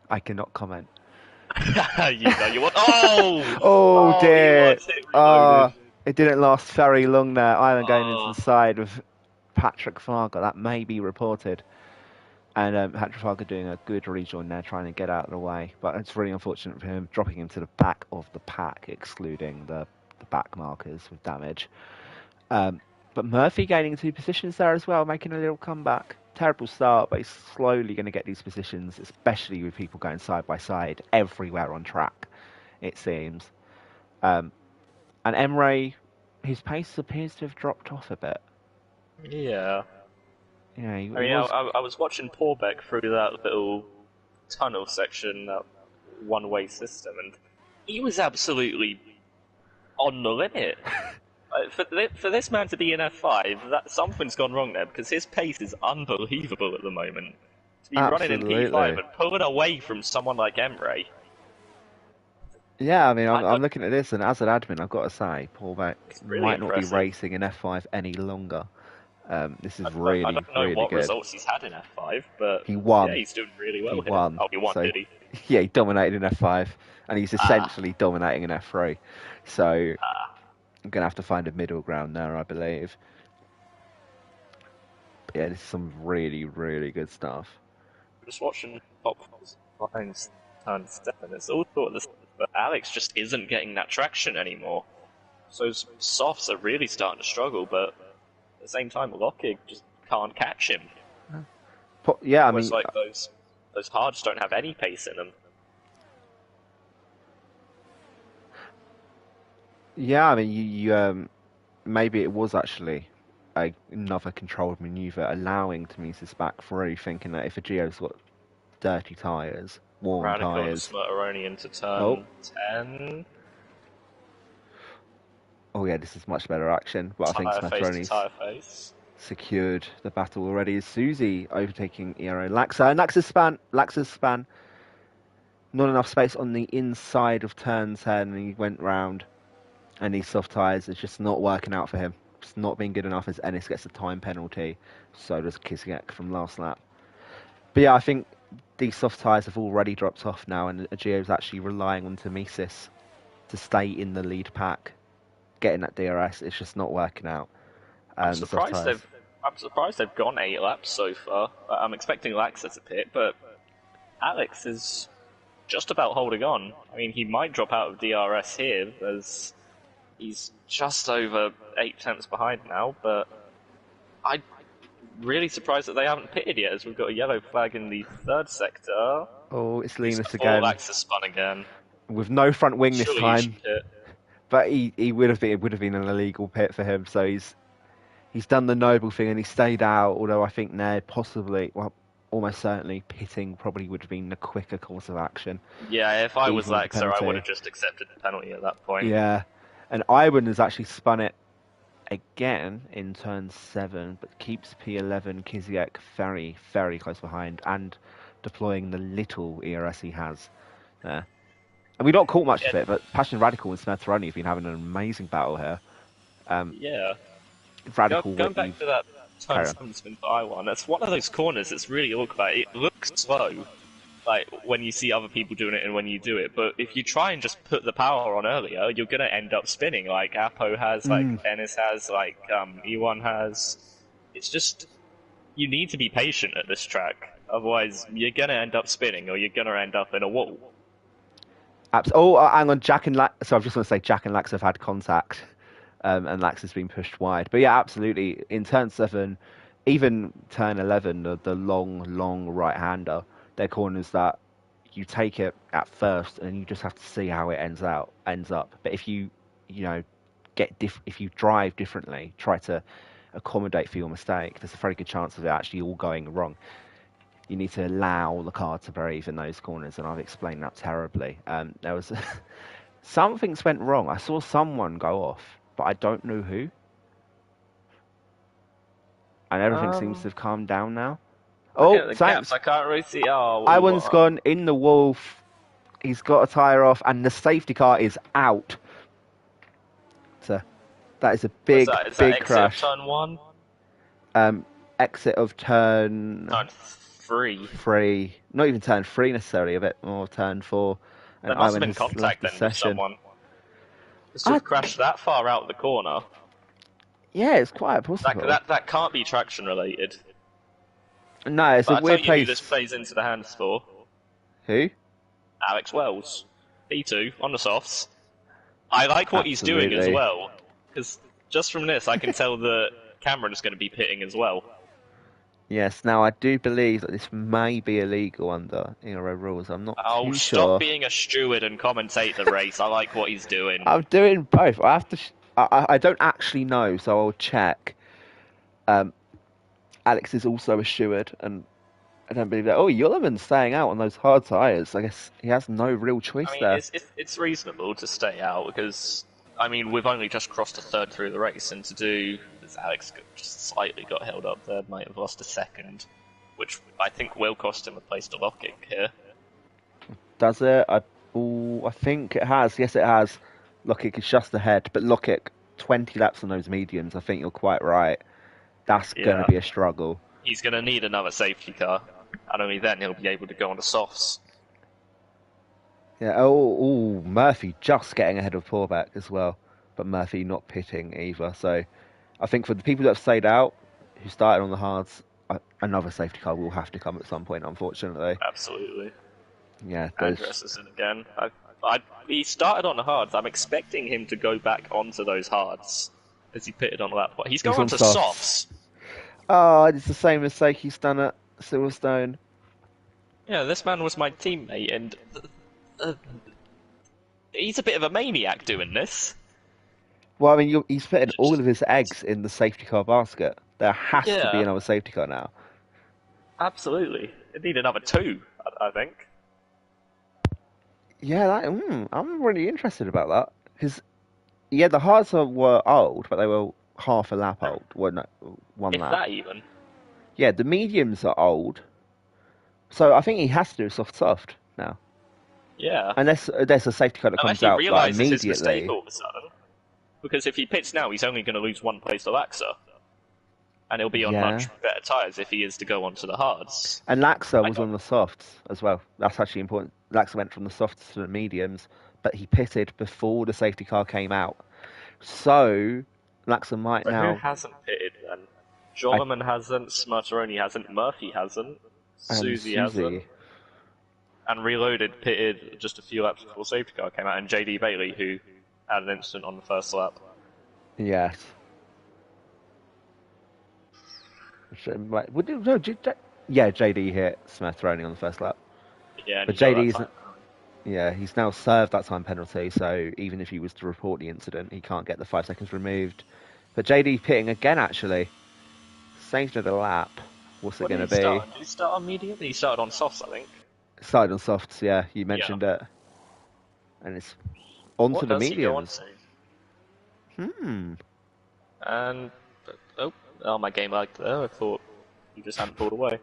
I cannot comment. You know you want. Oh! Oh dear! It didn't last very long there. Island going into the side with Patrick Fargo. That may be reported. And Patrick Fargo doing a good rejoin there, trying to get out of the way. But it's really unfortunate for him, dropping him to the back of the pack, excluding the back markers with damage. But Murphy gaining 2 positions there as well, making a little comeback. Terrible start, but he's slowly going to get these positions, especially with people going side by side everywhere on track, it seems. And Emre, his pace appears to have dropped off a bit. Yeah. Yeah, I was watching Porbeck through that little tunnel section, that one-way system, and he was absolutely on the limit. For this man to be in F5, something's gone wrong there, because his pace is unbelievable at the moment. To be running in P5 and pulling away from someone like Emre. Yeah, I mean, I'm looking at this, and as an admin, I've got to say, Porbeck really might impressive. not be racing in F5 any longer. This is really, I don't know really what good. results he's had in F5, but he won. Yeah, he's doing really well. He won. Oh, he won, so, did he? Yeah, he dominated in F5, and he's essentially dominating in F3. So I'm going to have to find a middle ground there, I believe. But yeah, this is some really, really good stuff. Just watching top lines turn 7, it's all thought this, but Alex just isn't getting that traction anymore. So softs are really starting to struggle, but at the same time, Lockig just can't catch him. Yeah, I mean, it's like those hards don't have any pace in them. Yeah, I mean, you maybe it was actually another controlled maneuver, allowing Tamisis back through, thinking that if a Geo's got dirty tyres, warm tyres. Radical into turn 10. Oh yeah, this is much better action, but I think Smatteroni's secured the battle already. Is Susie overtaking Ero Laxa, and Laxa's span. Not enough space on the inside of turn 10, and he went round. And these soft tyres, it's just not working out for him. It's not being good enough as Ennis gets a time penalty. So does Kiziak from last lap. But yeah, I think these soft tyres have already dropped off now, and Agio's actually relying on Tamisis to stay in the lead pack. Getting that DRS, it's just not working out. I'm surprised they've gone 8 laps so far. I'm expecting Laxa to pit, but Alex is just about holding on. I mean, he might drop out of DRS here, as he's just over 8 tenths behind now, but really surprised that they haven't pitted yet, as we've got a yellow flag in the third sector. Oh, it's At least Linus before again, Lax has spun again. with no front wing this Surely he should time. pit. But he would have been an illegal pit for him. So he's done the noble thing and he stayed out. Although I think Ned possibly, well, almost certainly pitting probably would have been the quicker course of action, Yeah, if I was even with the Laxer, I would penalty. have just accepted the penalty at that point. Yeah, and Iwan has actually spun it again in turn 7, but keeps P11 Kiziek very, very close behind and deploying the little ERS he has there. And we've not caught much Yeah, of it, but Passion Radical and Smerteroni have been having an amazing battle here. yeah. Radical, Going what back you've to that turn carry on. 7 spin by one, that's one of those corners that's really awkward. It looks slow, like when you see other people doing it and when you do it, but if you try and just put the power on earlier, you're gonna end up spinning, like Apo has, like Ennis has, like E1 has. It's just, you need to be patient at this track, otherwise you're gonna end up spinning or you're gonna end up in a wall. Hang on, Jack and Lax. So I was just going to say Jack and Lax have had contact, and Lax has been pushed wide. But yeah, absolutely. In turn 7, even turn 11, the long, long right-hander, they're corners that you take it at first, and you just have to see how it ends up. But if you know, if you drive differently, try to accommodate for your mistake, there's a very good chance of it actually all going wrong. You need to allow the car to breathe in those corners, and I've explained that terribly. There was something's went wrong. I saw someone go off, but I don't know who, and everything seems to have calmed down now. Looking at Oh, the gaps, thanks. I can't really see. Oh, Iwan's gone in the wolf. He's got a tyre off, and the safety car is out. So that is a what's big, that? Is that big exit of crash. turn 1? Exit of turn Turn 3. 3. Not even turn 3 necessarily. A bit more turn 4. And There must have Iwan been has left contact the then with session. someone. Just to have crashed that far out the corner. Yeah, it's quite possible. That can't be traction related. No, it's But a I'll weird tell you who place. this plays into the hands for. Who? Alex Wells. P2 on the softs. I like what he's doing as Absolutely. well. Because just from this, I can tell that Cameron's going to be pitting as well. Yes, now I do believe that this may be illegal under Ero rules. I'm not Oh, too stop sure. being a steward and commentate the race. I like what he's doing. I'm doing both. I have to. I don't actually know, so I'll check. Alex is also a steward, and I don't believe that. Oh, Yulliman's staying out on those hard tyres. I guess he has no real choice I mean, there. it's reasonable to stay out because, I mean, we've only just crossed a third through the race, and to do, as Alex just slightly got held up there, might have lost a second, which I think will cost him a place to lock it here. Does it? I think it has. Yes, it has. Lockett is just ahead, but Lockett 20 laps on those mediums. I think you're quite right. That's going to Yeah. be a struggle. He's going to need another safety car, and only then he'll be able to go on the softs. Yeah. Oh, Murphy just getting ahead of Porback as well, but Murphy not pitting either. So I think for the people that have stayed out, who started on the hards, another safety car will have to come at some point, unfortunately. Absolutely. Yeah. Andres is in again. He started on the hards. I'm expecting him to go back onto those hards as he pitted on that point. He's going on onto softs. softs. Oh, it's the same mistake he's done at Silverstone. Yeah, this man was my teammate, and he's a bit of a maniac doing this. Well, I mean, he's putting all of his eggs in the safety car basket. There has to be Yeah. another safety car now. Absolutely. They need another 2, I think. Yeah, I'm really interested about that. Because, yeah, the hards were old, but they were half a lap old. Well, no, one If lap. that even. Yeah, the mediums are old. So I think he has to do soft now. Yeah. Unless there's a safety car that Unless comes he out like, realises his mistake immediately. all of a sudden. Because if he pits now, he's only going to lose 1 place to Laxa. And he'll be on Yeah. much better tyres if he is to go onto the hards. And Laxa was on the softs as well. That's actually important. Laxa went from the softs to the mediums, but he pitted before the safety car came out. So Laxa might So now. who hasn't pitted then? Jollerman hasn't, Smarteroni hasn't, Murphy hasn't, Susie hasn't, and Reloaded pitted just a few laps before safety car came out, and JD Bailey, who had an incident on the first lap. Yes. Yeah, JD hit Smith only on the first lap. Yeah, and But he got that JD's, time penalty. yeah, he's now served that time penalty, so even if he was to report the incident, he can't get the 5 seconds removed. But JD pitting again, actually. Saved another lap. What's it What did going he to start be? on? Did he start on medium? He started on softs, I think. Started on softs, yeah, you Yeah. mentioned it. And it's onto What the does he go on mediums. to? Hmm. And oh, my game lagged there. I thought he just hadn't pulled away.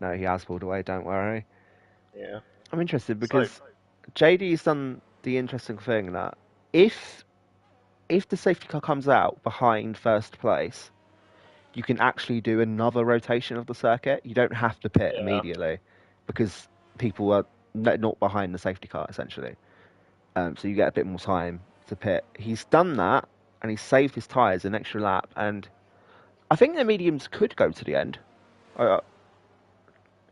No, he has pulled away, don't worry. Yeah. I'm interested So because JD's done the interesting thing that if if the safety car comes out behind first place, you can actually do another rotation of the circuit. You don't have to pit yeah, immediately because people are not behind the safety car essentially. So you get a bit more time to pit. He's done that and he's saved his tyres an extra lap. And I think the mediums could go to the end. I,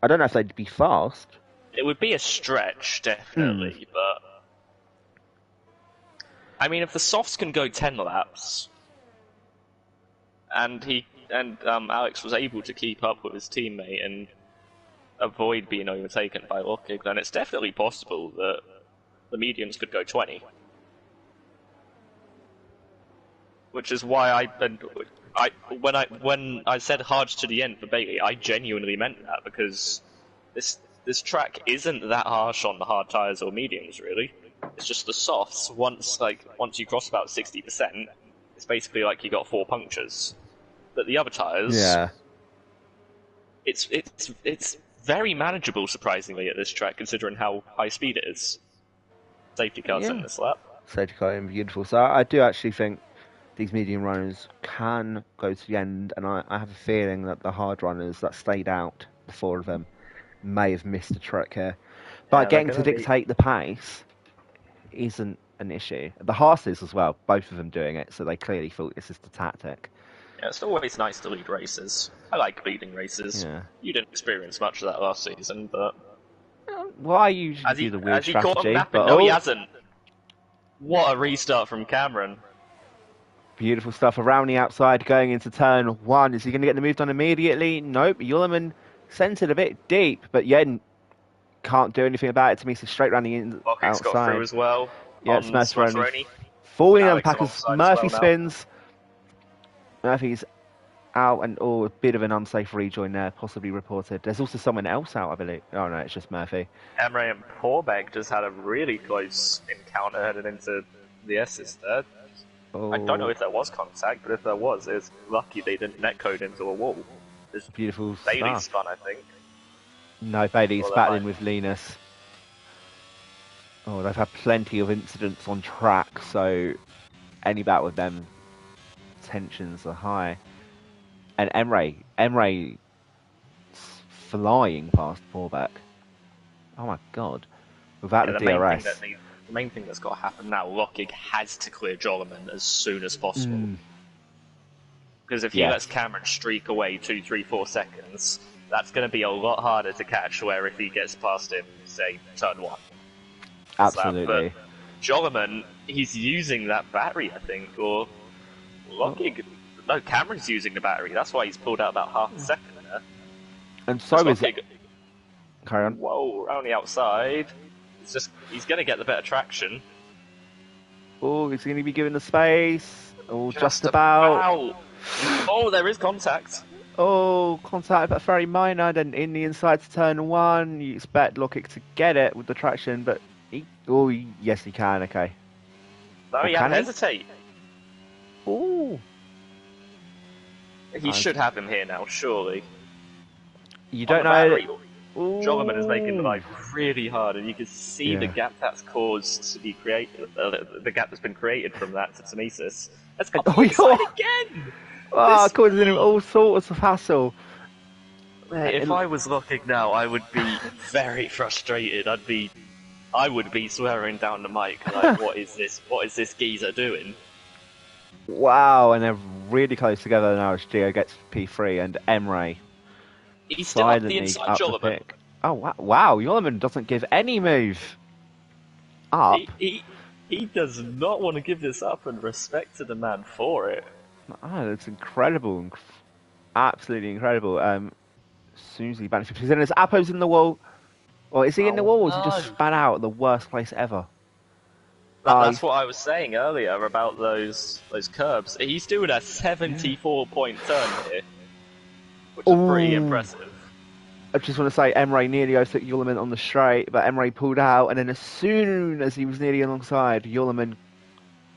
I don't know if they'd be fast. it would be a stretch, Hmm. definitely, but I mean, if the softs can go 10 laps, and Alex was able to keep up with his teammate and avoid being overtaken by Lockig, then it's definitely possible that the mediums could go 20. Which is why when I said hard to the end for Bailey, I genuinely meant that because this track isn't that harsh on the hard tires or mediums really. It's just the softs. Once you cross about 60%, it's basically like you got 4 punctures. But the other tires, Yeah. it's very manageable surprisingly at this track considering how high speed it is. Safety cars in Yeah. this lap. Safety car and beautiful. So I do actually think these medium runners can go to the end, and I have a feeling that the hard runners that stayed out, the four of them, may have missed a trick here. But Yeah, they're getting to gonna be. dictate the pace isn't an issue. The Haas's as well, both of them doing it, so they clearly thought this is the tactic. Yeah, it's always nice to lead races. I like leading races. Yeah. You didn't experience much of that last season, but Well, I usually do the weird has he caught him strategy, napping? but No, he oh, hasn't. What a restart from Cameron. beautiful stuff around the outside going into turn one. Is he going to get the move done immediately? Nope. Yullerman sent it a bit deep, but Yen can't do anything about it to me, so straight around the Lockig's got through outside. as well Yeah, on Smurfroni Smurferoni. falling on Alex Packers. alongside as Murphy well now. spins. Murphy's out and a bit of an unsafe rejoin there, possibly reported. There's also someone else out, I believe. Oh no, it's just Murphy. Emre and Porbeg just had a really close encounter headed into the S's there. I don't know Oh, if there was contact, but if there was, it's lucky they didn't netcode into a wall. It's beautiful Bailey stuff. spun, I think. No, Bailey's Or they battling might. with Linus. Oh, they've had plenty of incidents on track, so any battle with them, tensions are high. And Emre flying past Porbeck. Oh my god. Without Yeah, the the main thing DRS. the main thing that's got to happen now, Lockig has to clear Jolliman as soon as possible. Because if he lets Yes, Cameron streak away 2, 3, 4 seconds, that's going to be a lot harder to catch. Where if he gets past him, say turn one, absolutely. But Jolliman, he's using that battery, I think, or Oh. Lockig. No, Cameron's using the battery. That's why he's pulled out about half a second there. And That's so is it. Lockig. Carry on. Whoa, around the outside. He's going to get the better traction. Oh, is he going to be given the space? Oh, just about. about. Oh, there is contact. Oh, contact, but very minor. Then in the inside to turn one, you expect Lockett to get it with the traction, but yes, he can. Okay. No, Or he had can to he? hesitate. Oh, He should have him here now, surely. you On don't the know. battery, Jolliman is making Ooh. life really hard, and you can see the Yeah. gap that's caused to be created. The gap that's been created from that to Tamesis. Let's go Oh, inside yeah. again. Oh, This- causing him all sorts of hassle. If I was Lockig now, I would be very frustrated. I would be swearing down the mic like, "What is this? What is this geezer doing?" Wow, and they're really close together now as Gio gets P3 and Emre He's still up the silently inside, up the Jolliman. pick. Oh, wow, Yollerman doesn't give any move up. He does not want to give this up, and respect to the man for it. Oh, that's incredible. Absolutely incredible. Susie banished because then there's Appos in the wall. Or is he in the Oh wall or is he just no! span out at the worst place ever? That's He's, what I was saying earlier about those curbs. He's doing a yeah. 74-point turn here, which is pretty Oh, impressive. I just want to say Emre nearly overtook Yulman on the straight, but Emre pulled out, and then as soon as he was nearly alongside, Yulman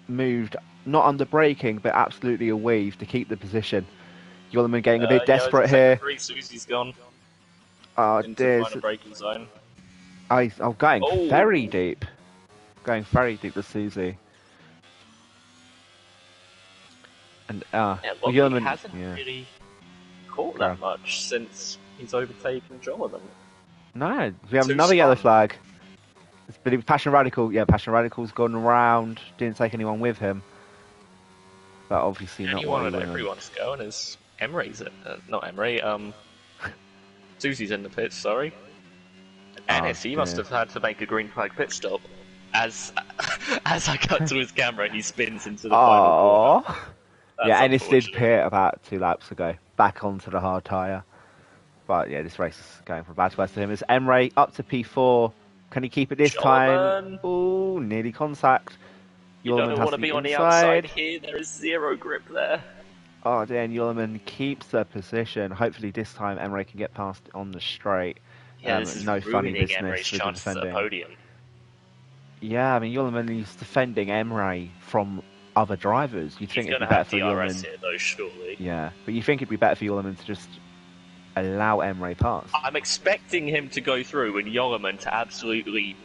moved, not under braking, but absolutely a weave to keep the position. Yulman getting a bit Yeah, it's in desperate sector here. 3. Susie's gone Oh, into the dear. final braking zone. I'm going very Oh, deep. Going very deep with Susie. And, yeah, Lockie Yulman, hasn't yeah, really caught go on. that much since he's overtaken Jonathan. No, we have Too another yellow spun. flag. But it was Passion Radical. Yeah, Passion Radical's gone around. Didn't take anyone with him. But obviously The not only what one he with wanted. everyone's going is Emery's. Not Emery. Susie's in the pits. Sorry. Oh Ennis, he must dear. have had to make a green flag pit stop. As as I cut to his camera, he spins into the final corner. Oh. That's Yeah, Ennis did unfortunate. pit about 2 laps ago. Back onto the hard tyre. But yeah, this race is going from bad to worse to him. It's Emre up to P4. Can he keep it this time? Jollerman, Oh, nearly contact. you Yulman don't has want to to be be on the outside inside. here. There is zero grip there. Oh, Dan Yulman keeps the position. Hopefully this time Emre can get past on the straight. Yeah, this is No funny ruining Emery's business with the chances at a defending. podium. Yeah, I mean Yulman is defending Emre from other drivers. You'd He's think it'd going be to better have for DRS Yulman. here, though, surely. Yeah, but you think it'd be better for Yulman to just allow Emre past. I'm expecting him to go through and Jollerman to absolutely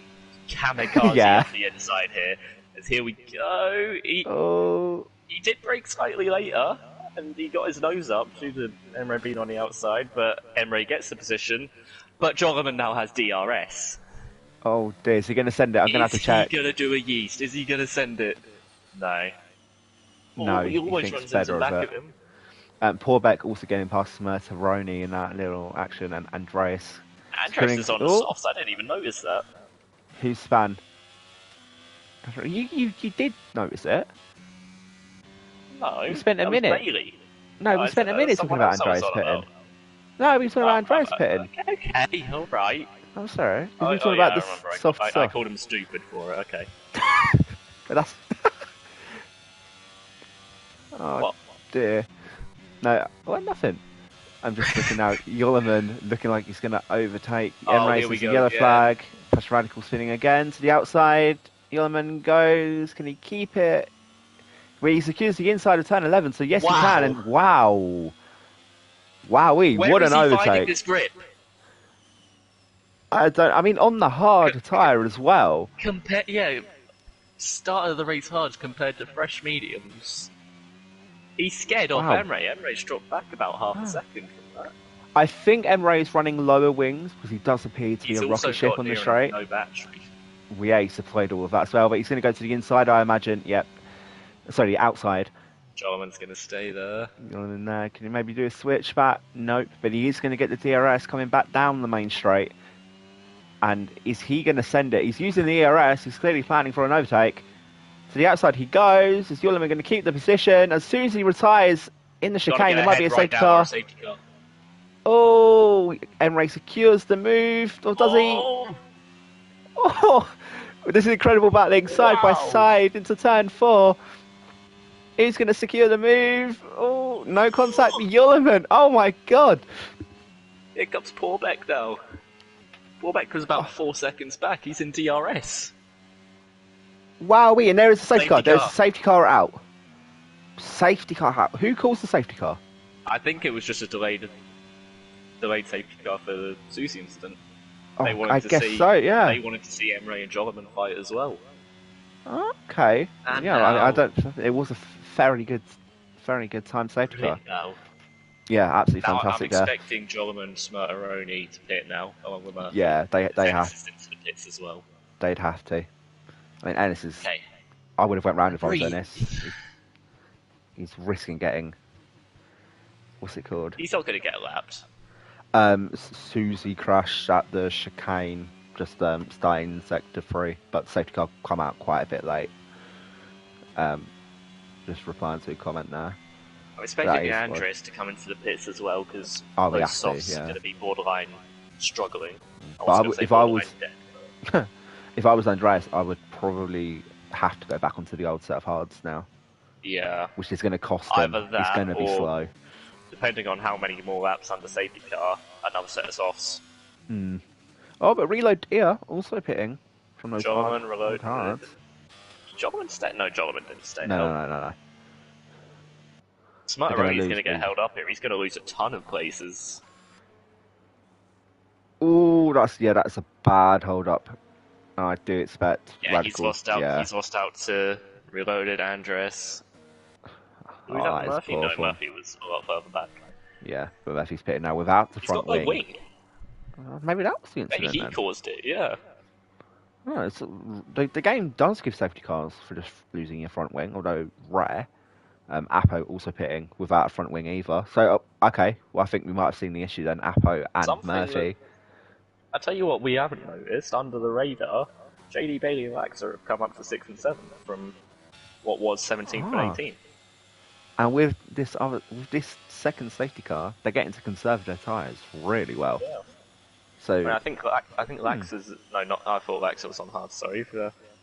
kamikaze Yeah. up the inside here. As here we go. Oh. He did brake slightly later, and he got his nose up due to Emre being on the outside, but Emre gets the position. But Jollerman now has DRS. Oh dear, is he going to send it? I'm going to have to Is he check. going to do a yeast? Is he going to send it? No. No, Oh, he he almost thinks runs into better the of back it. of him. Porbeck also getting past Smirtaroni in that little action, and Andreas Andres screwing. is on the Oh, softs, I didn't even notice that. who span? You did notice it. No, We spent a that was minute. Bailey. No, we spent a minute talking Someone about else I was Andreas on about. pitting. No, we were talking about Andreas pitting. Okay, alright. I'm sorry. We Oh, were talking yeah, about I the remember. soft I stuff. called him stupid for it, okay. But that's. Oh What? dear. No, well, nothing. I'm just looking now. Yollerman looking like he's going to overtake. Oh, Emre here we says a go yellow again. flag. Plus Radical spinning again to the outside. Yollerman goes. Can he keep it? Well, he secures the inside of turn 11, so yes, he can. And wow. Wowee, Where what is an he finding overtake. this grip? I mean, on the hard tyre as well. Start of the race hard compared to fresh mediums. He's scared off Wow. Emre. Emre's dropped back about half a second from that. I think Emre is running lower wings because he does appear to be He's a also rocket ship got on the near straight. enough no battery. We Ace have played all of that as well, but he's going to go to the inside, I imagine. Yep. Sorry, the outside. Jollerman's going to stay there. Can he maybe do a switch back? Nope. But he is going to get the DRS coming back down the main straight. And is he going to send it? He's using the ERS. He's clearly planning for an overtake. To the outside he goes. Is Yulman going to keep the position? As soon as he retires in the chicane, there might be a safety car. Oh, Emre secures the move. Or does he? Oh, this is incredible battling side by side into turn 4. Who's going to secure the move? Oh, no contact with Yulman. Oh my god. Here comes Porbeck now. Porbeck was about 4 seconds back. He's in DRS. Wowee, and there is a safety car. Safety There's car. a safety car out. Safety car out. Who calls the safety car? I think it was just a delayed safety car for the Susie incident. Oh, They wanted I to guess see, so, yeah. They wanted to see Emre and Jollerman fight as well. Okay. And yeah, now- I don't. It was a very good time safety car. Now, Yeah, absolutely I'm fantastic there. expecting Jollerman and Smirtaroni to pit now, along with Murphy. Yeah, they have. Into the pits as well. They'd have to. I mean, Ennis is. Okay. I would have went round if I was Breathe. Ennis. He's risking getting. What's it called? He's not going to get lapped. Susie crashed at the chicane, just starting in sector 3, but the safety car come out quite a bit late. Just replying to a comment there. I'm That expecting is what Andres to come into the pits as well because oh, we those have to, softs are yeah. going to be borderline struggling. I But wasn't going to say if I borderline was dead. if I was Andreas, I would probably have to go back onto the old set of hards now, Yeah, which is going to cost him. either He's that going to be or, slow. depending on how many more laps under safety car, another set of softs. Hmm. Oh, but Reload here also pitting from those Jolliman, old reload. hards. Jolliman stay? No, Jolliman didn't stay No, held. no, no, no, no. They're going to Smarterelli's going lose to get these. held up here. He's going to lose a ton of places. Oh, that's a bad hold up. I do expect Yeah, he's Radical. lost out. Yeah. He's lost out to Reloaded Andres. Who was Oh, that with that is Murphy? poor No, form. Murphy was a lot further back. Yeah, but Murphy's pitting now without the He's got front no wing. wing. Maybe that was the Maybe incident he then. caused it. Yeah. Oh, the game does give safety cars for just losing your front wing, although rare. Apo also pitting without a front wing either. So, okay, well, I think we might have seen the issue then. Apo and Something that Murphy. I tell you what, we haven't noticed under the radar. JD Bailey and Laxer have come up to 6th and 7th from what was 17th and Ah, 18th. and with this second safety car, they're getting to conserve their tyres really well. Yeah. So, I mean, I think Laxer's no, not. I thought Laxer was on hard. Sorry,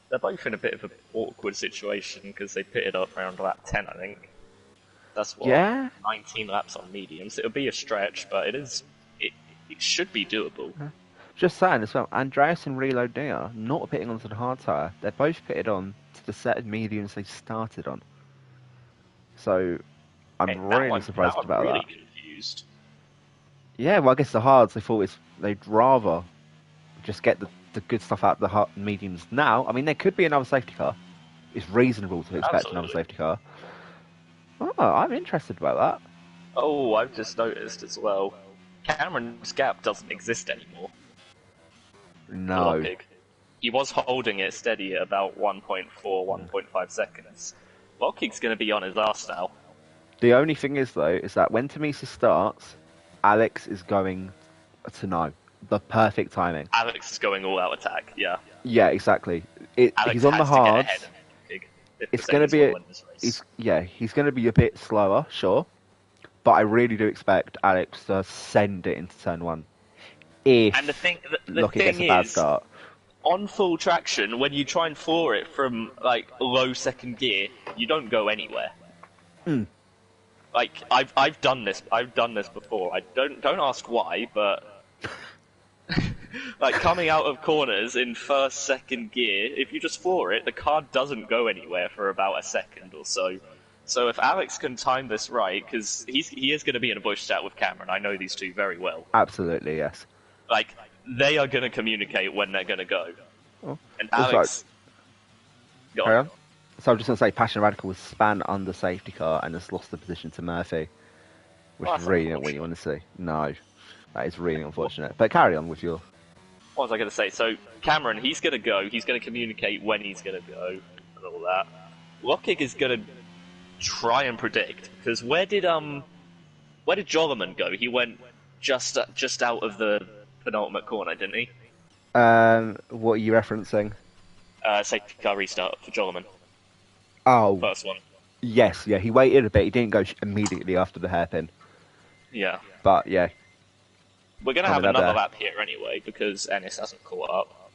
they're both in a bit of an awkward situation because they pitted up around lap 10. I think that's what yeah, 19 laps on mediums. It'll be a stretch, but it should be doable. just saying as well. Andreas and Reload there not pitting onto the hard tyre. They're both pitted on to the set of mediums they started on. So, I'm really surprised about really that. confused. Yeah, well, I guess the hards they'd rather just get the good stuff out of the hard mediums now. I mean, there could be another safety car. It's reasonable to expect another Absolutely. safety car. Oh, I'm interested about that. Oh, I've just noticed as well. Cameron's gap doesn't exist anymore. For No. Lockpig. He was holding it steady at about 1.4, 1.5 seconds. Lockpig's going to be on his last now. The only thing is though, is that when Tamisa starts, Alex is going to know the perfect timing. Alex is going all out attack, yeah. Yeah, exactly. Alex He's on the has to get hards. ahead of Lockpig if It's going to Mercedes be will win this race. he's going to be a bit slower, sure, but I really do expect Alex to send it into turn one. If And the Lockett gets thing a bad is, start. on full traction, when you try and floor it from like low second gear, you don't go anywhere. Like I've done this before. I don't ask why, but like coming out of corners in first second gear, if you just floor it, the car doesn't go anywhere for about a second or so. So if Alex can time this right, because he is going to be in a bush chat with Cameron, I know these two very well. Absolutely, yes. Like they are going to communicate when they're going to go, Oh. and Also, Alex. Go carry on. on. So I'm just going to say, Passion Radical was spanned under safety car and has lost the position to Murphy, which Well, is that's really not what you want to see. No, that is really unfortunate. But carry on with your. What was I going to say? So Cameron, he's going to go. He's going to communicate when he's going to go and all that. Lockig is going to try and predict because where did Jolliman go? He went just out of the penultimate corner, didn't he? What are you referencing? Safety car restart for Jolliman. Oh, First one. yes, yeah. He waited a bit. He didn't go immediately after the hairpin. Yeah. But yeah, We're going to have coming up another there. lap here anyway because Ennis hasn't caught up.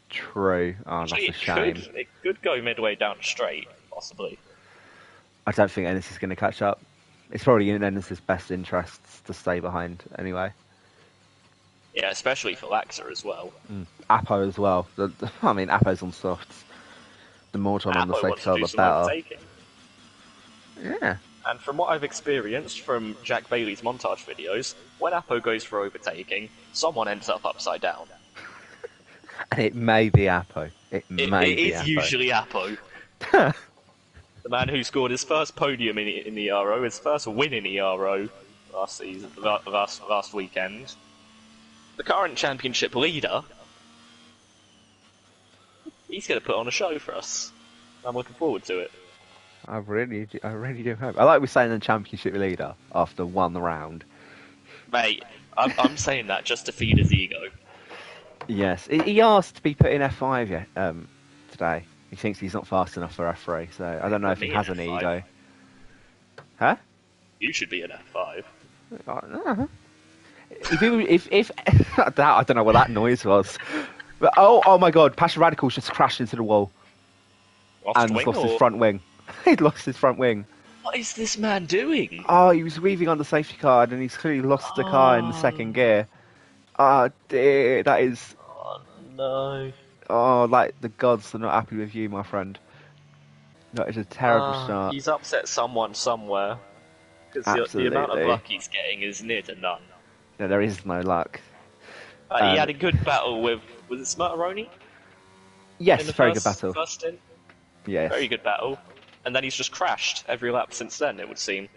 True. Oh, Actually, that's a shame. it could go midway down straight, possibly. I don't think Ennis is going to catch up. It's probably in Ennis's best interests to stay behind anyway. Yeah, especially for Laxer as well. Apo as well. I mean, Apo's on softs. The more time on the Apo safety wants to car, do the some better. overtaking. Yeah. And from what I've experienced from Jack Bailey's montage videos, when Apo goes for overtaking, someone ends up upside down. And it may be Apo. It It be is Apo. usually Apo. The man who scored his first podium in the ERO, his first win in ERO last season, last weekend. The current championship leader. He's going to put on a show for us. I'm looking forward to it. I really do hope. I like we're saying the championship leader after one round. Mate, I'm saying that just to feed his ego. Yes, he asked to be put in F5 today. He thinks he's not fast enough for F3, so I don't know if he Me has in an F5. ego. Huh? You should be an F5. Uh, if that, I don't know what that noise was. But oh my God, Passion Radical's just crashed into the wall Lost and wing lost his or front wing. He'd lost his front wing. what is this man doing? Oh, he was weaving on the safety car and he's clearly lost the car in the second Oh, gear. Ah, dear, that is. oh no. Oh, like the gods are not happy with you, my friend. That is a terrible start. He's upset someone somewhere. Because the amount of Absolutely. luck he's getting is near to none. No, there is no luck. He Um, had a good battle with, was it Smarteroni in yes, the very good first battle. first stint? Yes. Very good battle. And then he's just crashed every lap since then, it would seem.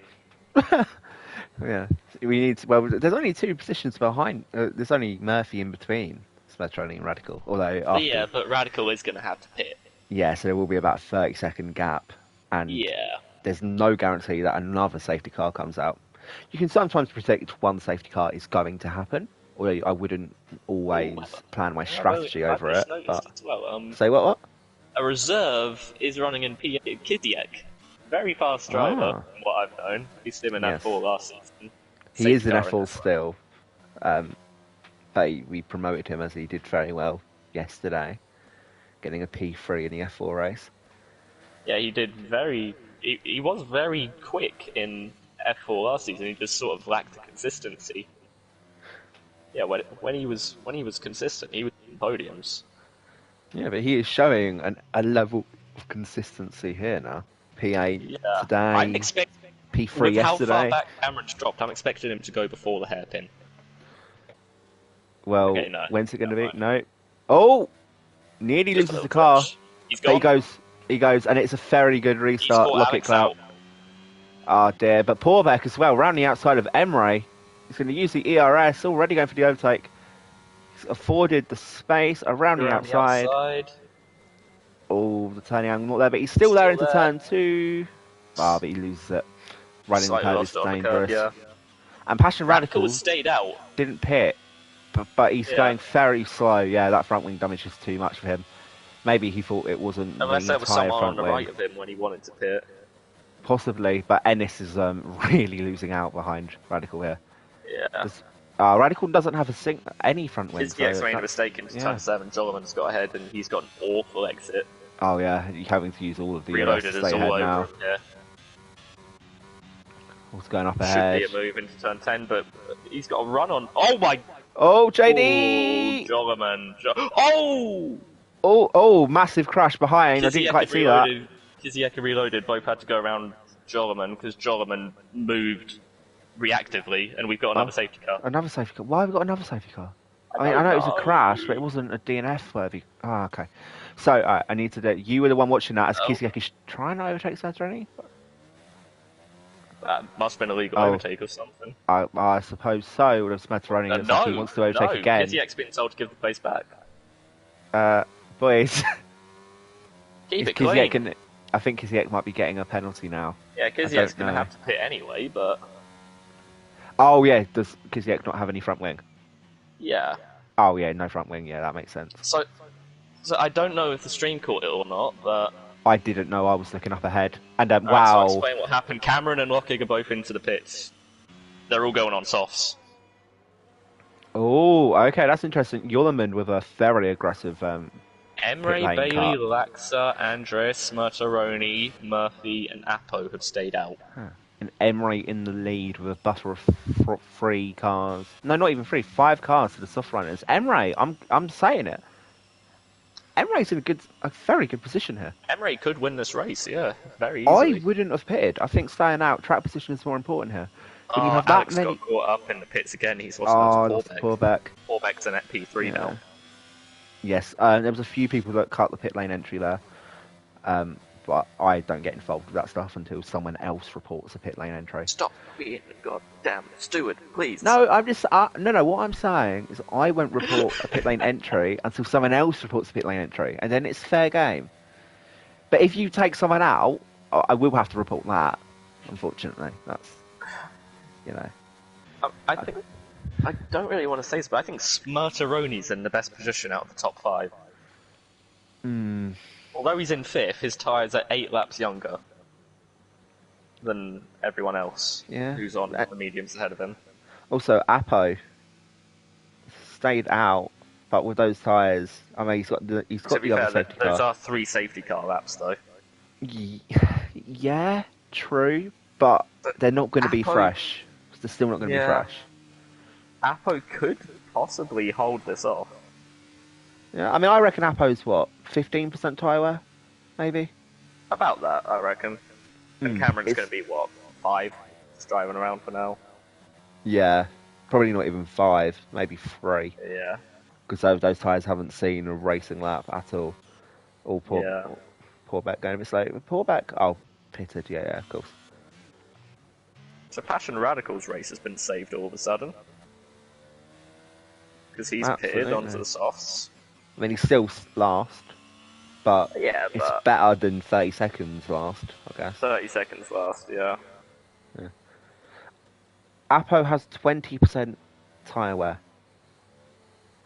Yeah. We need. Well, there's only two positions behind. There's only Murphy in between Smetroni and Radical. Although But after, yeah, but Radical is going to have to pit. yeah, so there will be about a 30-second gap, and Yeah. there's no guarantee that another safety car comes out. You can sometimes predict one safety car is going to happen, although I wouldn't Ooh, always plan my I've strategy over just it. noticed But as well. say what? A reserve is running in Kiziak. Very fast driver, Ah, from what I've known. He's still in yes. F4 last season. He is Safety in car F4 F1. still. But we promoted him as he did very well yesterday, getting a P3 in the F4 race. Yeah, he did very. He was very quick in F4 last season. He just sort of lacked the consistency. Yeah, when he was consistent, he was in podiums. Yeah, but he is showing a level of consistency here now. P8 Yeah, I'm today, expecting P3 with how far yesterday. back Cameron's dropped. I'm expecting him to go before the hairpin. Well, Okay, no, when's it going to be? never mind. No. Oh, nearly Just a loses little the car. touch. He's But gone. he goes, and it's a very good He's restart. caught Lock it, Alex Clout. out. Ah, dear. But Porbeck as well, round the outside of Emre. He's going to use the ERS, already going for the overtake. He's afforded the space around the Around the outside. outside. Oh, the turning angle not there, but he's still there Still into there. turn two. Ah, but he loses it. Running the Slightly curve is lost it on the curve, dangerous. yeah. And Passion Radical Radical has stayed out. didn't pit, but he's Yeah. going very slow. Yeah, that front wing damage is too much for him. Maybe he thought it wasn't Unless the there was entire someone on front the wing. right of him when he wanted to pit. Possibly, but Ennis is really losing out behind Radical here. Yeah. Radical doesn't have any front wing. His DX made a that- mistake into yeah. turn 7. Jolliman's got ahead and he's got an awful exit. Oh yeah, you're having to use all of the Reloaded to is stay all ahead now. over him, yeah. What's going up Should ahead? be a move into turn 10, but he's got a run on. Oh my! Oh, Oh, JD! Jolliman. Oh! Oh, massive crash behind. I didn't quite see that. Kiziaka reloaded, both had to go around Jolliman because Jolliman moved reactively, and we've got another safety car. Another safety car. Why have we got another safety car? I mean, don't I know it was a know. crash, but it wasn't a DNF worthy. Ah, okay. So, I need to do. You were the one watching that as Oh. Kiziaki's trying to overtake Saturani? That must have been a legal Oh. overtake or something. I suppose so. Would have Smetaroni looks like he wants to overtake no. again. Kiziak's been told to give the place back. Boys, Keep is it clean. I think Kiziak might be getting a penalty now. Yeah, don't Kiziak's going to know. have to pit anyway, but Oh yeah, does Kiziak not have any front wing? yeah. Oh yeah, no front wing. Yeah, that makes sense. So I don't know if the stream caught it or not, but I didn't know. I was looking up ahead, and Alright, so wow. I'll explain what happened. Cameron and Lockig are both into the pits. They're all going on softs. Oh, okay, that's interesting. Yullerman with a very aggressive Emre, pit lane Bailey, cut. Laxa, Andres, Murtaroni, Murphy, and Apo have stayed out. And Emery in the lead with a buffer of three cars. No, not even three. 5 cars to the soft runners. Emery, I'm saying it. Emery's in a very good position here. Emre could win this race, yeah, very I easily. wouldn't have pitted. I think staying out, track position is more important here. When you have that Alex many. got caught up in the pits again. He's lost Oh, to lost Paulbeck. poor back. Paulbeck's an at P3 Yeah. now. Yes, there was a few people that cut the pit lane entry there. But I don't get involved with that stuff until someone else reports a pit lane entry. Stop being a goddamn steward, please. No, I'm just no. What I'm saying is I won't report a pit lane entry until someone else reports a pit lane entry, and then it's fair game. But if you take someone out, I will have to report that. Unfortunately, that's I think I don't really want to say this, but I think Smarteroni's in the best position out of the top 5. Hmm. Although he's in 5th, his tyres are 8 laps younger. than everyone else Yeah. who's on the mediums ahead of him. Also, Apo stayed out, but with those tyres, I mean, he's To got be the other fair, safety those car. are 3 safety car laps, though. Yeah, true, but But they're not going to be Apo, fresh. They're still not going to be yeah, fresh. Apo could possibly hold this off. Yeah, I mean, I reckon Apo's what, 15% tyre wear, maybe. About that, I reckon. And Cameron's It's going to be, what, 5? Just driving around for now. yeah, probably not even 5, maybe 3, Yeah, because those tyres haven't seen a racing lap at all. All yeah. poor back going a bit slow. Poor back, oh, pitted, yeah, of course. So Passion Radical's race has been saved all of a sudden. Because he's pitted onto Absolutely. the softs. I mean, he's still last, but Yeah, it's but better than 30 seconds last, I guess. 30 seconds last, yeah. Yeah. Apo has 20% tyre wear.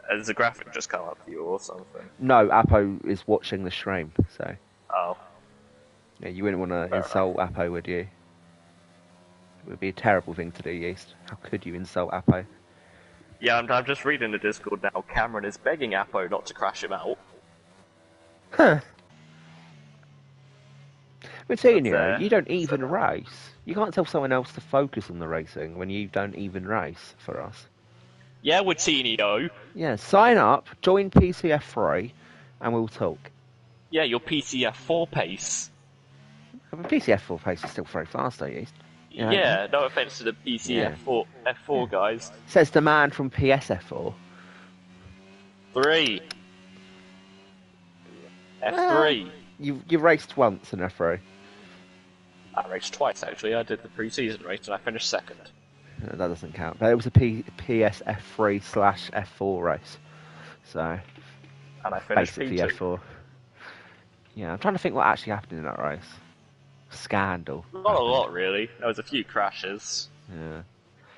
Has the graphic just come up for you or something? No, Apo is watching the stream, so Oh. yeah, you wouldn't want to Fair insult enough. Apo, would you? It would be a terrible thing to do, Yeast. How could you insult Apo? Yeah, I'm just reading the Discord now. Cameron is begging Apo not to crash him out. Huh. Routinho, But, you don't even race. You can't tell someone else to focus on the racing when you don't even race for us. yeah, Watini, Yeah, sign up, join PCF 3, and we'll talk. Yeah, your PCF 4 pace. I mean, PCF 4 pace is still very fast, though, Yeast. Yeah, no offense to the PCF 4 F4 guys. Says the man from PSF 4. 3. F3. You've raced once in F3. I raced twice actually. I did the pre-season race and I finished second. No, that doesn't count. But it was a PSF3 / F4 race. So, And I finished basically P2. F4. Yeah, I'm trying to think what actually happened in that race. Scandal. Not a lot really. There was a few crashes. Yeah.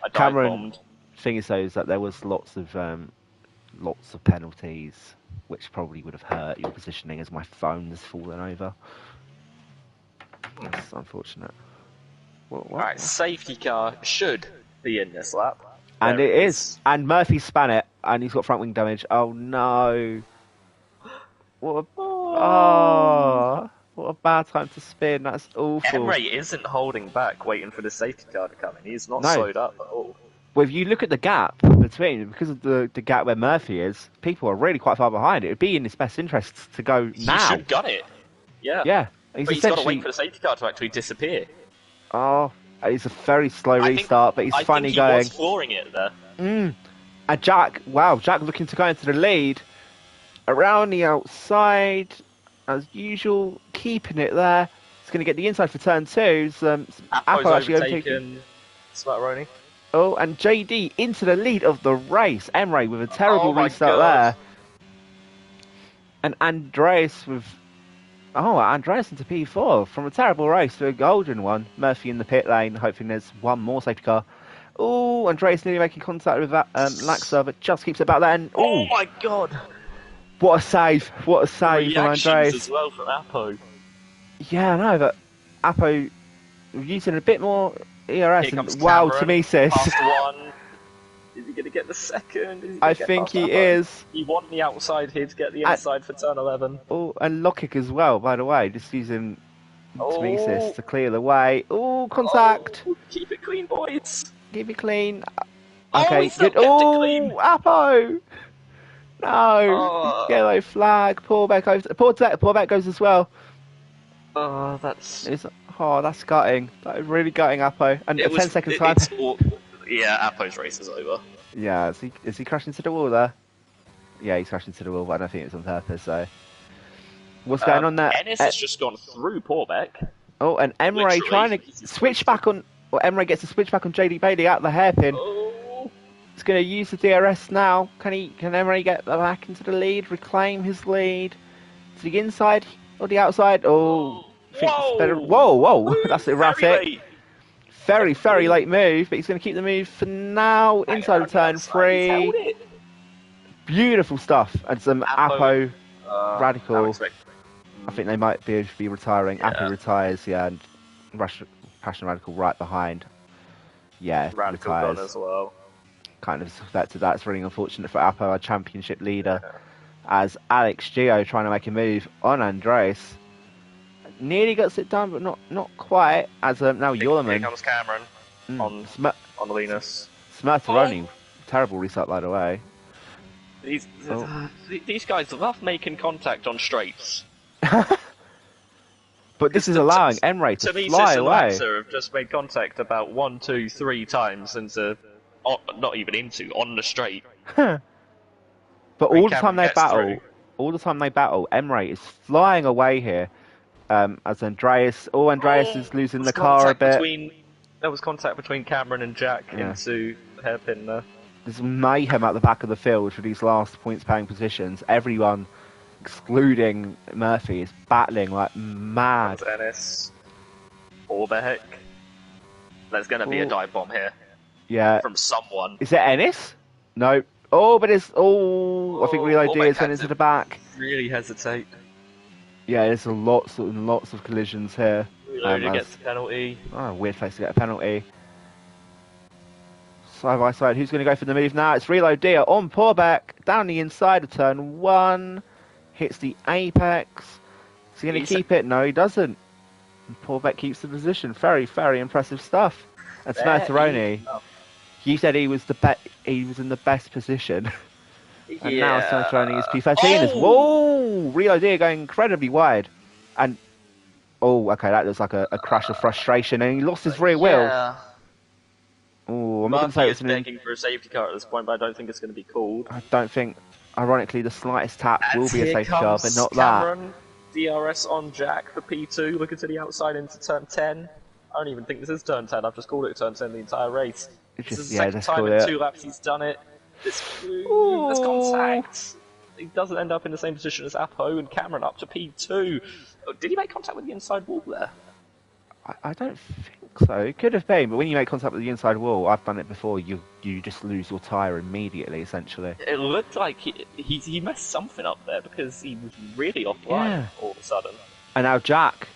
I dive Cameron, bombed. thing is though, is that there was lots of penalties, which probably would have hurt your positioning as my phone has fallen over. That's unfortunate. Alright, safety car should be in this lap. And There it is. And Murphy span it, and he's got front wing damage. Oh no! What a bad time to spin. That's awful. Emre isn't holding back, waiting for the safety car to come in. He's not No. slowed up at all. Well, if you look at the gap between, because of the gap where Murphy is, people are really quite far behind. It would be in his best interests to go now. He should gun it. Yeah. Yeah. But he's got to wait for the safety car to actually disappear. Oh, it's a very slow restart, but he's finally I think he going. was flooring it there. And Jack looking to go into the lead. Around the outside, as usual, keeping it there. He's going to get the inside for turn 2. Apo's actually overtaken Smarteroni. Oh, and JD into the lead of the race. Emre with a terrible my restart God. there. And Andreas into P4 from a terrible race to a golden one. Murphy in the pit lane, hoping there's one more safety car. Oh, Andreas nearly making contact with that Laxa, but just keeps it back there. And, Oh my God! what a save! What a save from Reactions Andreas. as well from Apo. Yeah, I know, but Apo using a bit more ERS. Here comes And, wow, Cameron, Tamisis. past one. Is he going to get the second? I think he is. He won the outside here to get the inside for turn 11. Oh, and Lockkick as well, by the way. Just using Tamisis to clear the way. Oh, contact. Oh, keep it clean, boys. Keep it clean. Oh, Okay, he still good. kept it Oh, clean. Apo. No. Oh. Yellow flag. Pullback goes as well. Oh, that's... That's gutting. That is really gutting Apo. And a 10 seconds time. Yeah, Apo's race is over. Yeah, is he crashed into the wall there? Yeah, he's crashed into the wall, but I don't think it's on purpose, so... What's going on there? Ennis has just gone through Porbeck. Oh, and Emre Literally, trying to switch back on... Or Emre gets to switch back on JD Bailey out the hairpin. Oh. He's going to use the DRS now. Can Emre get back into the lead, reclaim his lead? To the inside or the outside? Oh, I think it's better. Whoa, that's erratic. Very, very late move, but he's going to keep the move for now. Inside of turn 3. Beautiful stuff. And some Apo Radical. I think they might be retiring. Yeah. Apo retires, yeah, and Rush Passion Radical right behind. Yeah, Radical retires. gone as well. Kind of affected that. It's really unfortunate for Apo, our championship leader, as Alex Gio trying to make a move on Andres. Nearly gets it done, but not quite. As now Here Yulaman. comes Cameron on the Linus. Smurteroni, terrible reset by the way. These guys love making contact on straights. But this is allowing Emre to fly away. Laxa have just made contact about 1, 2, 3 times into, not even into, on the straight. But all the time they battle, Emre is flying away here. As Andreas is losing the car a bit. There was contact between Cameron and Jack into the hairpin there. There's mayhem at the back of the field for these last points-paying positions. Everyone, excluding Murphy, is battling like mad. Ennis. Orbeck. There's going to be a dive bomb here. Yeah. From someone. Is it Ennis? No. Oh, but it's... I think Reload Diaz went into the back. Really hesitate. Yeah, there's lots of collisions here. Reload gets the penalty. Oh, weird place to get a penalty. Side by side, who's going to go for the move now? It's Reload Dia on Porbeck, down the inside of turn 1. Hits the apex. Is he going to keep it? No, he doesn't. And Porbeck keeps the position. Very, very impressive stuff. And Smurteroni, you said he was he was in the best position. And now Smurteroni is P13. Whoa! Reload Dia going incredibly wide. And okay, that looks like a crash of frustration, and he lost his rear wheel. Oh, I'm not going to say it's begging for a safety car at this point, but I don't think it's going to be called. I don't think, ironically, the slightest tap will be a safety car, but not Cameron, DRS on Jack for P2, looking to the outside into turn 10. I don't even think this is turn 10, I've just called it turn 10 the entire race. This is the second time in 2 laps he's done it. There's contact. He doesn't end up in the same position as Apo, and Cameron up to P2. Did he make contact with the inside wall there? I don't think so. It could have been, but when you make contact with the inside wall, I've done it before, you just lose your tyre immediately, essentially. It looked like he messed something up there, because he was really offline all of a sudden. And now Jack,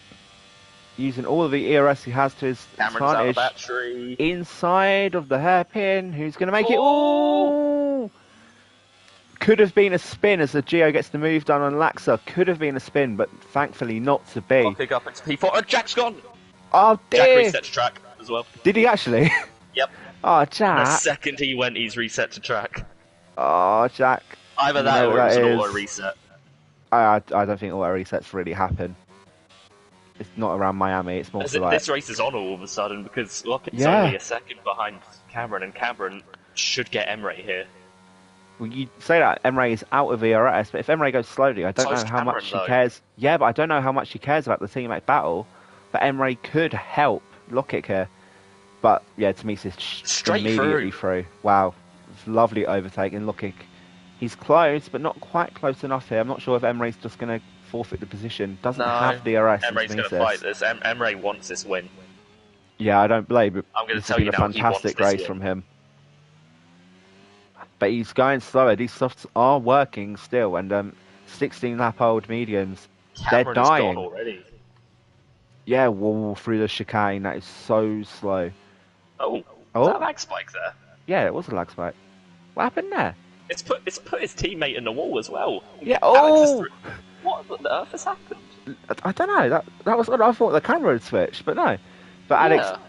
using all of the ERS he has to his advantage, out of battery. Inside of the hairpin, who's going to make it? Oh! Could have been a spin as the Geo gets the move done on Laxa. Could have been a spin, but thankfully not to be. I'll pick up into P4. Oh, Jack's gone! Oh, dear! Jack reset to track as well. Did he actually? Yep. Oh, Jack. The second he went, he's reset to track. Oh, Jack. Either that or it was an auto reset. I don't think auto resets really happen. It's not around Miami, it's more for like... This race is on all of a sudden, because Lockett's only a second behind Cameron, and Cameron should get Emre here. Well, you say that Emre is out of ERS, but if Emre goes slowly, I don't know how much he cares. Yeah, but I don't know how much he cares about the teammate battle. But Emre could help Lockett here. But yeah, to me, it's straight immediately through. Wow, lovely overtake in Lockett. He's close, but not quite close enough here. I'm not sure if Emre's just going to forfeit the position. Doesn't have the ERS. Emre's going to fight this. Emre wants this win. Yeah, I don't blame him. I'm going to tell you now, a fantastic race from him. But he's going slower. These softs are working still, and 16-lap-old mediums, they're dying. Gone already. Yeah, through the chicane. That is so slow. Was that a lag spike there? Yeah, it was a lag spike. What happened there? It's put his teammate in the wall as well. Yeah. What on earth has happened? I don't know. That was. I thought the camera had switched, but no. But Alex.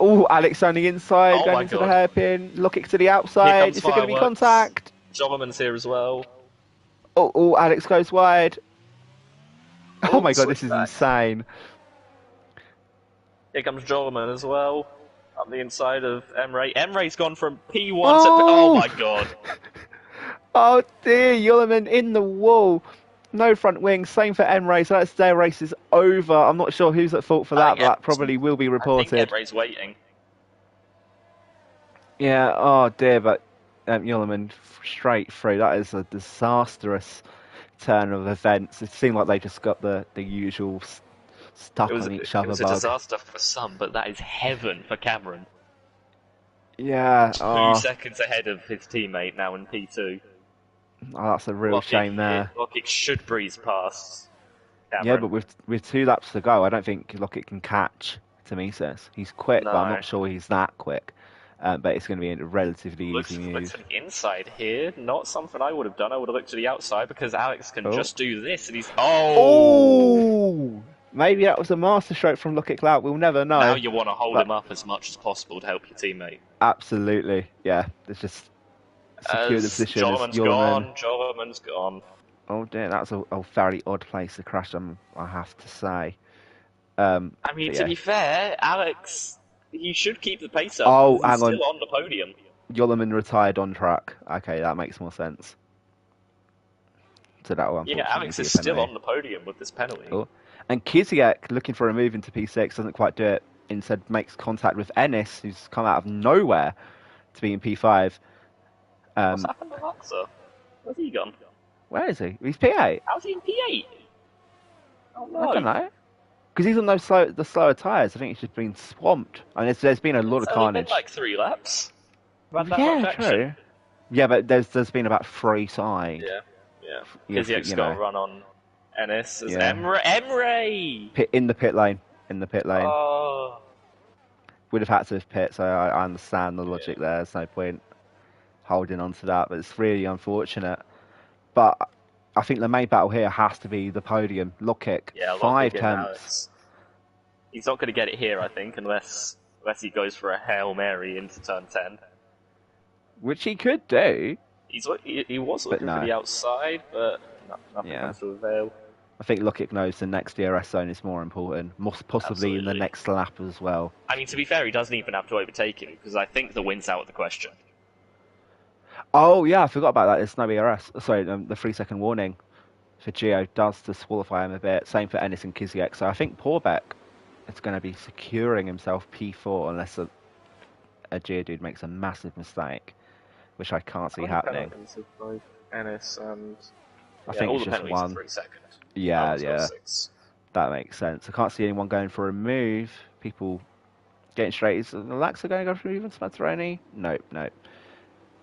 Alex on the inside, going into the hairpin, looking to the outside. Is there going to be contact? Jobberman's here as well. Alex goes wide. Oh my god, this is insane. Here comes Jobberman as well. Up the inside of Emre. Emre's gone from P1 to... Oh my god. Oh dear, Yulliman in the wall. No front wing, same for Emre, so that's their race is over. I'm not sure who's at fault for that, but that probably will be reported. I think Emre's waiting. Yeah, oh dear, but Yulliman straight through. That is a disastrous turn of events. It seemed like they just got the usual stuck on each other. It was a disaster for some, but that is heaven for Cameron. Yeah. 2 seconds ahead of his teammate now in P2. Oh, that's a real shame there. Lockett should breeze past Cameron. Yeah, but with 2 laps to go, I don't think Lockett can catch to me, says. He's quick, but I'm No. not sure he's that quick. But it's going to be a relatively Looks, easy looks move. for the inside here. Not something I would have done. I would have looked to the outside because Alex can Oh. just do this, and he's oh. Oh! Maybe that was a masterstroke from Look It Clout. We'll never Now know. you want to hold But him up as much as possible to help your teammate. absolutely, yeah. It's just secure the As position as Joloman's Yulman. gone, Joloman's gone. Oh dear, that's a very odd place to crash them, I have to say. I mean, But to yeah. be fair, Alex, he should keep the pace up Oh, because he's hang on. still on the podium. Yulman retired on track. Okay, that makes more sense. So that will Yeah, unfortunately Alex be is a still penalty. on the podium with this penalty. Oh. And Kiziak, looking for a move into P6, doesn't quite do it. Instead, makes contact with Ennis, who's come out of nowhere to be in P5. What's happened to Alexa? Where's he gone? Where is he? He's P8. How's he in P8? Oh I don't no. know. Because he's on the slower tyres. I think he's just been swamped. And there's been a lot It's of only been carnage. like 3 laps. About that Yeah, much action. true. Yeah, but there's been about 3 signed. Yeah, yeah. Yeah, Kiziak's you got know. a run on Ennis as Yeah. Emre! In the pit lane. In the pit lane. Oh. Would have had to have pit, so I understand the logic there. There's no point holding on to that, but it's really unfortunate. But I think the main battle here has to be the podium. Lock kick. Yeah, 5 Lockig and attempts. Alex. He's not going to get it here, I think, unless he goes for a Hail Mary into turn 10. Which he could do. He was looking no. for the outside, but nothing Yeah. comes to avail. I think Lockett knows the next DRS zone is more important, possibly in the Absolutely. next lap as well. I mean, to be fair, he doesn't even have to overtake him, because I think the win's out of the question. Oh yeah, I forgot about that. There's no DRS. Sorry, the 3-second warning for Geo does disqualify him a bit. Same for Ennis and Kiziak. So I think Porbeck is going to be securing himself P4 unless a Geodude makes a massive mistake, which I can't see happening. Both Ennis and I think all it's the just penalties are one. 3 seconds. Yeah, One's got yeah. 6. That makes sense. I can't see anyone going for a move. People getting straight. Is Alexa going to go for even Smetteroni? Nope, nope.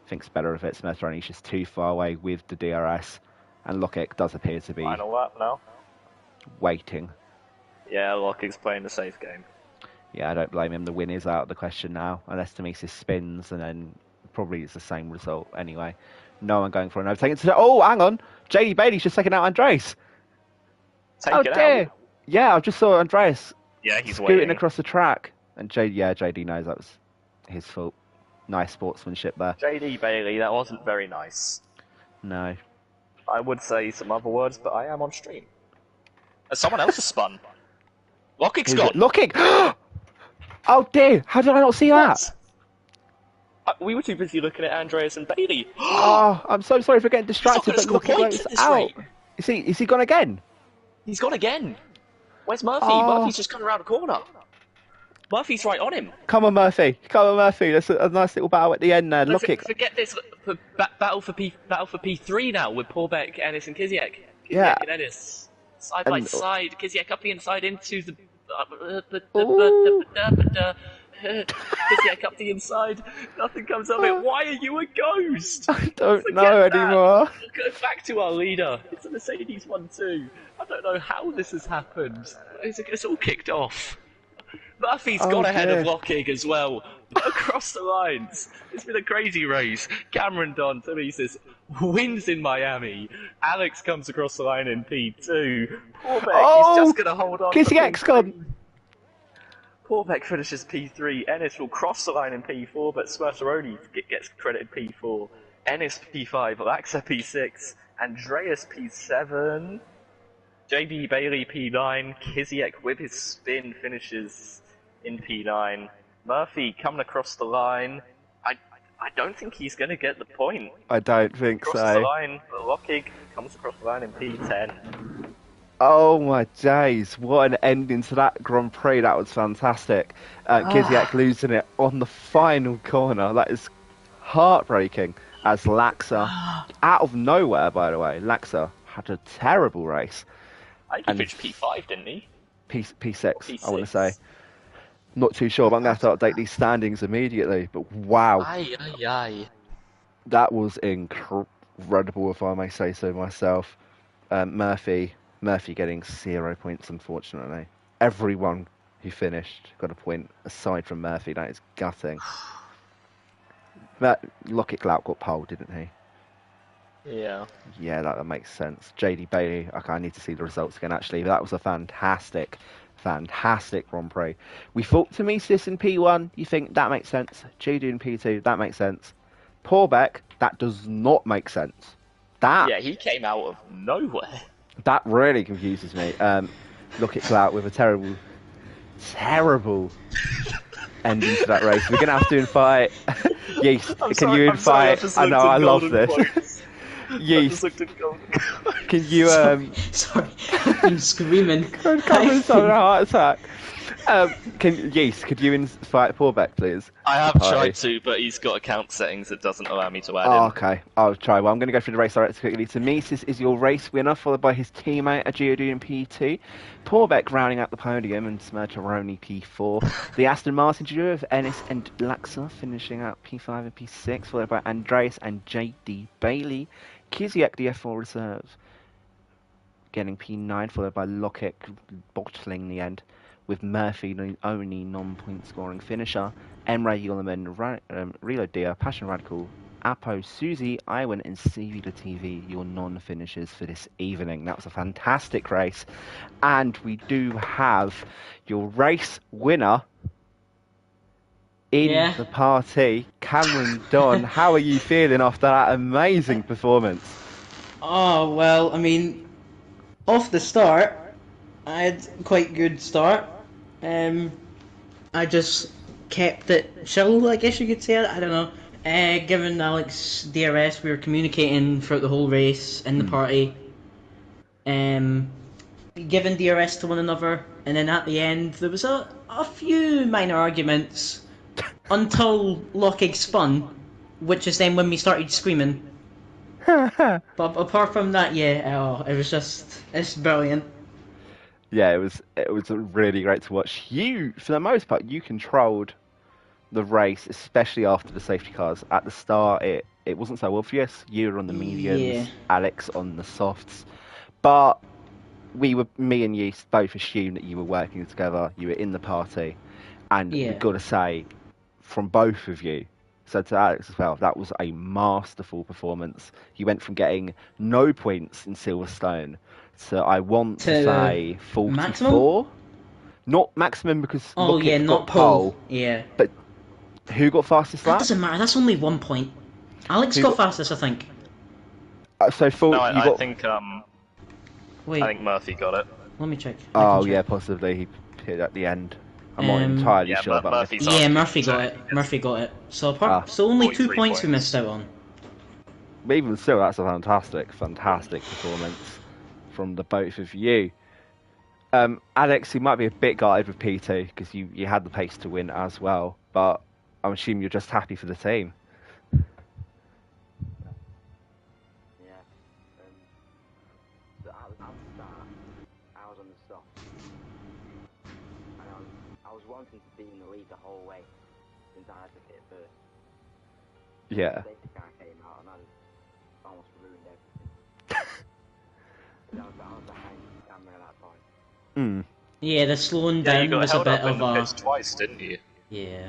Thinks better of it. Smetteroni's just too far away with the DRS. And Lockett does appear to be Final lap now. waiting. Yeah, Lockig's playing the safe game. Yeah, I don't blame him. The win is out of the question now. Unless Demesis spins, and then probably it's the same result anyway. No one going for an overtaking. Oh, hang on. JD Bailey's just taking out Andres. Take it dear. out. Yeah, I just saw Andreas Yeah, he's scooting waiting. across the track. And JD knows that was his fault. Nice sportsmanship there. JD Bailey, that wasn't very nice. No. I would say some other words, but I am on stream. Someone else has spun. Lockig's gone. Locking! Oh dear, how did I not see that? We were too busy looking at Andreas and Bailey. Oh, I'm so sorry for getting distracted, He's but not gonna score Locking points is at this out. rate. Is he gone again? He's gone again. Where's Murphy? Oh. Murphy's just coming around the corner. Murphy's right on him. Come on, Murphy. Come on, Murphy. There's a nice little battle at the end there. Locking. Forget this. Battle for P3 now with Porbeck, Ennis, and Kiziak. Yeah. Kiziak and Ennis. Side by And- side. Kiziak up the inside into the. Ooh. Kiziak up the inside. Nothing comes of it. Why are you a ghost? I don't Forget know that. anymore. Go back to our leader. It's a Mercedes 1-2. I don't know how this has happened. It's all kicked off. Murphy's Oh, gone ahead of dear. Lockig as well. Across the lines. It's been a crazy race. Cameron Don, Telesis, wins in Miami. Alex comes across the line in P2. Porbeck is just going to hold on. Kiziak's gone. Porbeck finishes P3. Ennis will cross the line in P4, but Smerteroni gets credited P4. Ennis P5, Alexa P6, Andreas P7, JB Bailey P9, Kiziak with his spin finishes in P9. Murphy coming across the line. I don't think he's going to get the point. I don't think Crosses the so. line, but Lockig comes across the line in P10. Oh my days, what an ending to that Grand Prix. That was fantastic. Kiziak losing it on the final corner. That is heartbreaking. As Laxa, out of nowhere, by the way, Laxa had a terrible race. I think he finished P5, didn't he? P6, I want to P6. say. Not too sure, but I'm going to have to update these standings immediately. But wow, Aye. that was incredible, if I may say so myself. Murphy getting 0 points, unfortunately. Everyone who finished, got a point aside from Murphy. That is gutting. But Lockett Glout got pole, didn't he? Yeah. Yeah, that makes sense. JD Bailey, okay, I need to see the results again actually. But that was a fantastic Grand Prix. We thought Tomesis in P1, you think that makes sense. JD in P2, that makes sense. Porbeck, that does not make sense. That Yeah, he came out of nowhere. that really confuses me. Look at Clout with a terrible ending to that race. We're gonna have to invite Yeast. Can you invite? I know, I love this. Yeast, can you Sorry, I've been screaming. Cameron's having a heart attack. Could you invite Porbeck, please? I have tried to, but he's got account settings that doesn't allow me to add him. Okay, I'll try. Well, I'm going to go through the race directly quickly. Tomesis is your race winner, followed by his teammate, a Geodude in P2. Porbeck rounding out the podium and Smircheroni P4. The Aston Martin duo of Ennis and Laxa finishing out P5 and P6, followed by Andreas and JD Bailey. Kiziak, the F4 reserve, getting P9, followed by Lockett bottling the end, with Murphy the only non-point scoring finisher. Emre Yulaman, Relo Dia, Passion Radical, Apo, Susie, Iwan, and CV the TV, your non-finishers for this evening. That was a fantastic race. And we do have your race winner in the party, Cameron Don. How are you feeling after that amazing performance? Oh, well, I mean, off the start, I had quite good start. I just kept it chill, I guess you could say. I don't know. Given Alex DRS, we were communicating throughout the whole race in the party. Giving DRS to one another, and then at the end there was a few minor arguments until Lockig spun, which is then when we started screaming. But apart from that, it's brilliant. Yeah, it was really great to watch. You, for the most part, you controlled the race, especially after the safety cars. At the start, it wasn't so obvious. You were on the mediums, Alex on the softs, but me and you both assumed that you were working together. You were in the party, and we've got to say, from both of you, so to Alex as well, that was a masterful performance. You went from getting no points in Silverstone to, I want to say, 44. Maximum? Not maximum because Lockett got pole. Yeah. But who got fastest lap? That doesn't matter. That's only 1 point. Alex got fastest, I think. I think Murphy got it. Let me check. Yeah, possibly he hit at the end. I'm not entirely sure. Murphy got it. Murphy got it. So only 2 points we missed out on. But even still, that's a fantastic performance from the both of you. Alex, you might be a bit guided with P2 because you had the pace to win as well, but I'm assuming you're just happy for the team. I was on the stop, and I was wanting to be in the lead the whole way since I had to hit first. Yeah. The safety car came out and I almost ruined everything. I was behind the camera at that point. Yeah, the slowing down was a bit of a... twice, didn't you? Yeah.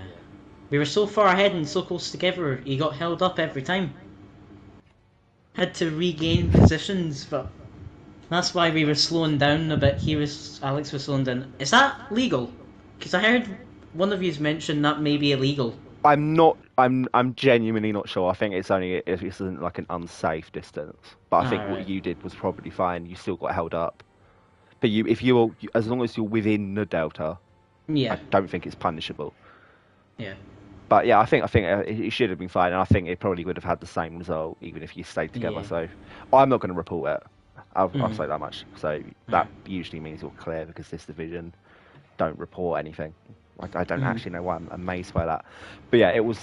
We were so far ahead and so close together, he got held up every time. Had to regain positions, but that's why we were slowing down a bit. Alex was slowing down. Is that legal? Because I heard one of you mention that may be illegal. I'm genuinely not sure. I think it's only if it's like an unsafe distance. But I think what you did was probably fine. You still got held up. But as long as you're within the delta, I don't think it's punishable. Yeah. But yeah, I think it should have been fine, and I think it probably would have had the same result even if you stayed together. So I'm not going to report it. I'll say that much. So that usually means you're clear because this division don't report anything. I don't actually know why I'm amazed by that. But yeah, it was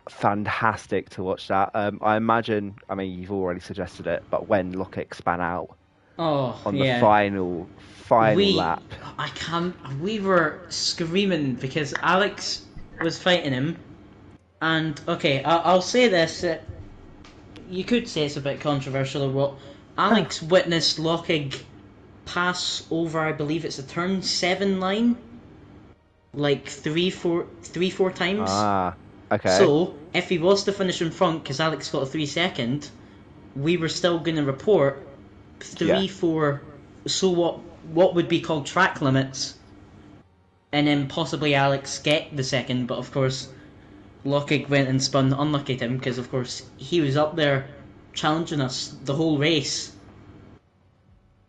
fantastic to watch that. I imagine, you've already suggested it, but when Lockett span out on the final lap. We were screaming because Alex was fighting him, and I'll say this, you could say it's a bit controversial or what. Alex witnessed Lockig pass over, I believe it's the turn 7 line, like three, four times. Ah, okay. So if he was to finish in front, because Alex got a 3 second, we were still going to report Yeah. 4. So what would be called track limits, and then possibly Alex get the second. But of course, Lockig went and spun, unlucky to him, because of course he was up there challenging us the whole race,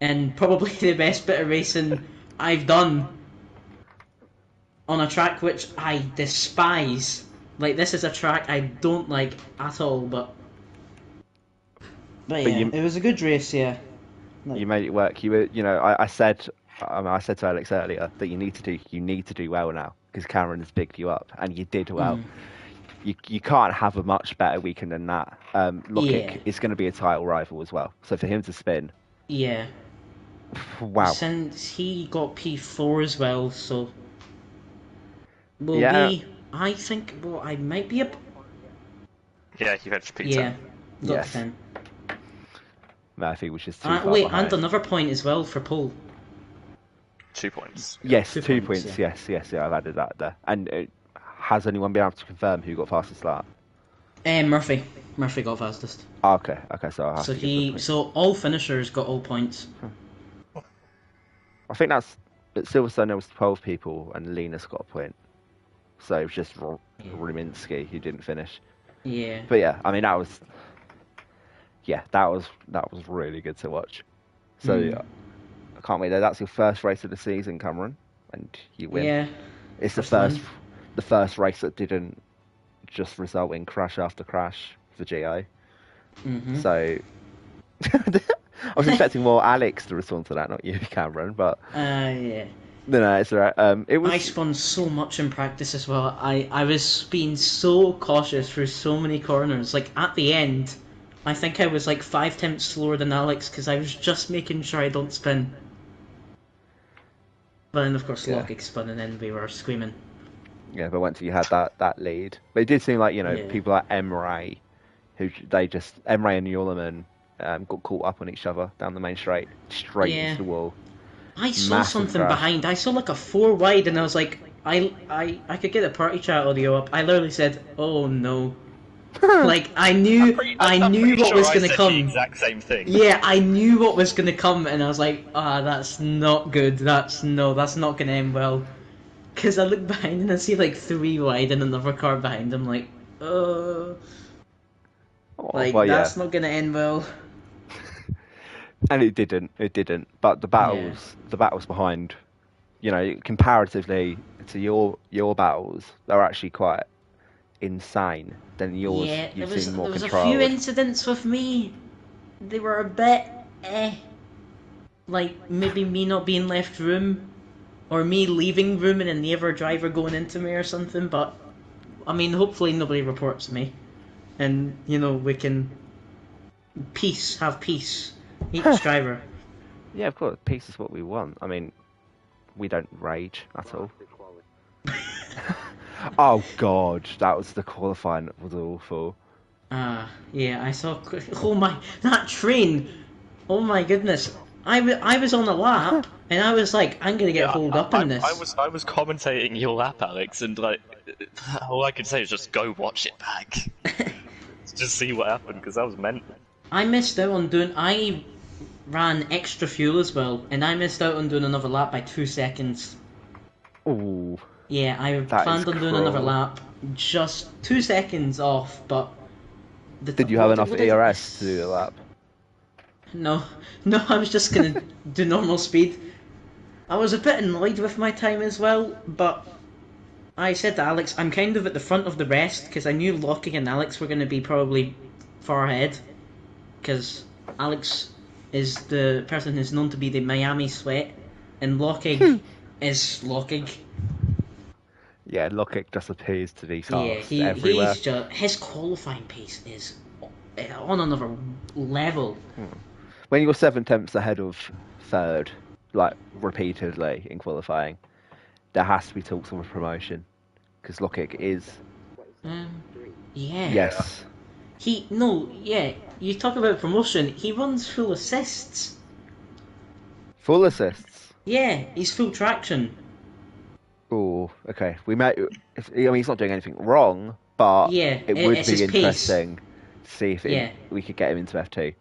and probably the best bit of racing I've done on a track which I despise. Like, this is a track I don't like at all, but But yeah, it was a good race, yeah. you made it work. You were, I said, I said to Alex earlier that you need to do well now because Cameron has bigged you up, and you did well. You can't have a much better weekend than that. Yeah. Lokic is going to be a title rival as well. So for him to spin, Yeah. wow. Since he got P4 as well, so will Yeah. be, I think, well, I might be a... Yeah, you had P10. Yeah, got Yes. 10. Murphy was just too far Wait, behind. and another point as well for Paul. 2 points. Yes, 2 2 points, points. yeah. Yes, I've added that there. And has anyone been able to confirm who got fastest start? Murphy. Murphy got fastest. Oh, okay, so I'll have So to give the point. so all finishers got all points. I think that's at Silverstone there was 12 people and Linus got a point. So it was just Ruminski who didn't finish. Yeah. But yeah, I mean that was really good to watch. So I can't wait. That's your first race of the season, Cameron, and you win. Yeah. It's First one. the first race that didn't just result in crash after crash for GI. So I was expecting more Alex to respond to that, not you, Cameron. But Yeah. no, it's alright. It was I spun so much in practice as well. I was being so cautious through so many corners. Like, at the end, I think I was like 5 tenths slower than Alex because I was just making sure I don't spin. But then, of course, Yeah. Lockig spun and then we were screaming. yeah, but once you had that lead, but it did seem like Yeah. people like Emre, Emre and Yulaman got caught up on each other down the main straight Yeah. into the wall. I saw Massive something crash. behind. I saw like a 4 wide and I was like, I could get the party chat audio up. I literally said, "Oh no." Like, I knew what was going to come. The exact same thing. Yeah, I knew what was going to come, and I was like, that's not good. That's not going to end well. Because I look behind and I see like 3 wide and another car behind. I'm like, Oh, like, well, yeah. that's not going to end well. And it didn't. But the battles behind, comparatively to your battles, they're actually quite insane. Than yours, Yeah, you've there seen more was a controlled. few incidents with me. They were a bit like maybe me not being left room, or me leaving room and then the other driver going into me or something. But I mean, hopefully nobody reports me, and we can have peace. Each driver. Yeah, of course. Peace is what we want. I mean, we don't rage at all. Oh God, that was the qualifying. That was awful. Yeah, I saw. Oh my, that train! Oh my goodness! I was on a lap, and I was like, I'm gonna get holed up in this. I was commentating your lap, Alex, and like all I could say is just go watch it back, just see what happened because that was meant. I missed out on doing. I ran extra fuel as well, and I missed out on doing another lap by 2 seconds. Ooh. Yeah, I That planned is on doing another cruel. lap, just 2 seconds off, but... Did you have enough ERS to do the lap? No, I was just gonna do normal speed. I was a bit annoyed with my time as well, but I said to Alex, I'm kind of at the front of the rest, because I knew Lockie and Alex were going to be probably far ahead, because Alex is the person who's known to be the Miami Sweat, and Lockig is Lockig. Yeah, Lockett just appears to be fast Yeah, everywhere. he's just, his qualifying pace is on another level. When you're 7 tenths ahead of third, like repeatedly in qualifying, there has to be talks of a promotion because Lockett is. Yeah. Yes. You talk about promotion, he runs full assists. Full assists. Yeah, he's full traction. Oh, okay. We may. I mean, he's not doing anything wrong, but Yeah, it would it's his be pace. interesting to see if Yeah, we could get him into F2.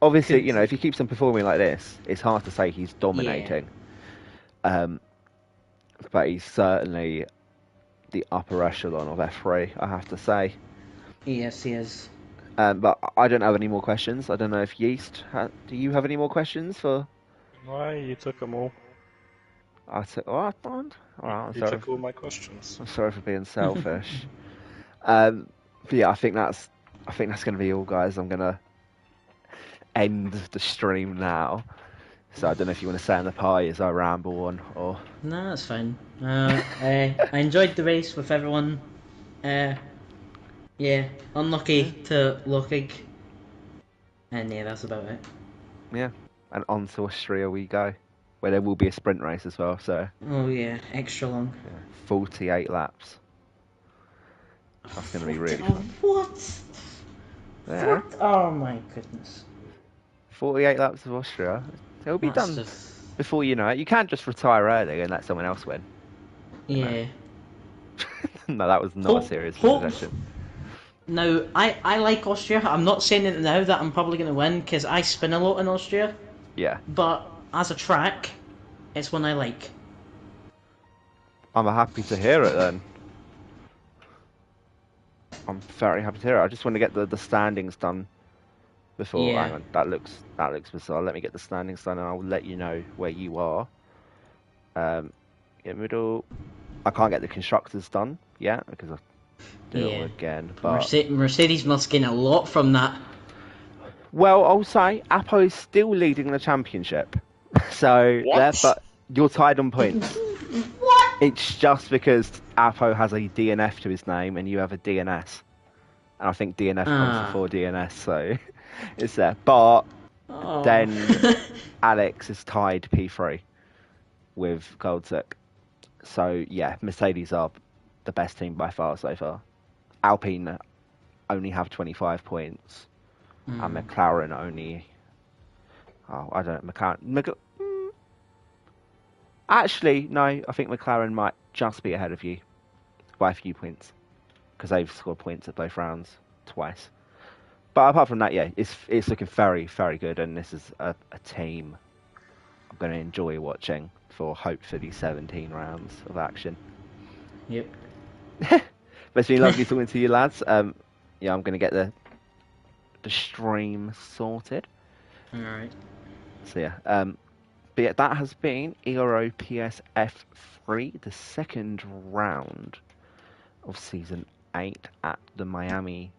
Obviously, could. if he keeps on performing like this, it's hard to say he's Yeah, dominating. Um, but he's certainly the upper echelon of F3, I have to say. yes, he is. But I don't have any more questions. I don't know if do you have any more questions for? Why you took them all? I said, oh, I don't. All right, You took all my questions. I'm sorry for being selfish. But yeah, I think that's going to be all, guys. I'm going to end the stream now. So I don't know if you want to say in the pie as I ramble on, or No, that's fine. I enjoyed the race with everyone. Yeah, unlucky to Lockig. And yeah, that's about it. yeah, and on to Austria we go, where there will be a sprint race as well. So Oh yeah, extra long. yeah, 48 laps. That's going to be really Oh, fun. what? Yeah, What? Oh my goodness. 48 laps of Austria. It'll be That's done just... before you know it. You can't just retire early and let someone else win. Yeah. No, that was not a serious suggestion. Now, I like Austria. I'm not saying it now that I'm probably going to win, because I spin a lot in Austria. Yeah, But as a track, it's one I like. I'm happy to hear it then. I'm very happy to hear it. I just want to get the standings done before. Yeah. Hang on, that looks bizarre. Let me get the standings done, and I'll let you know where you are. In middle. I can't get the constructors done yet because I do it all again. But Mercedes must gain a lot from that. well, I'll say Apo is still leading the championship. So but you're tied on points. What? It's just because Apo has a DNF to his name and you have a DNS. And I think DNF comes before DNS, so it's there. But then Alex is tied P3 with Goldsick. So yeah, Mercedes are the best team by far so far. Alpine only have 25 points. And McLaren only... Oh, I don't know. Actually, no. I think McLaren might just be ahead of you by a few points because they've scored points at both rounds twice. But apart from that, yeah, it's looking very, very good, and this is a team I'm going to enjoy watching for hopefully 17 rounds of action. Yep. But it's been lovely talking to you, lads. Yeah, I'm going to get the stream sorted. All right. So yeah, but yeah, that has been Ero Ps F3, the second round of season 8 at the Miami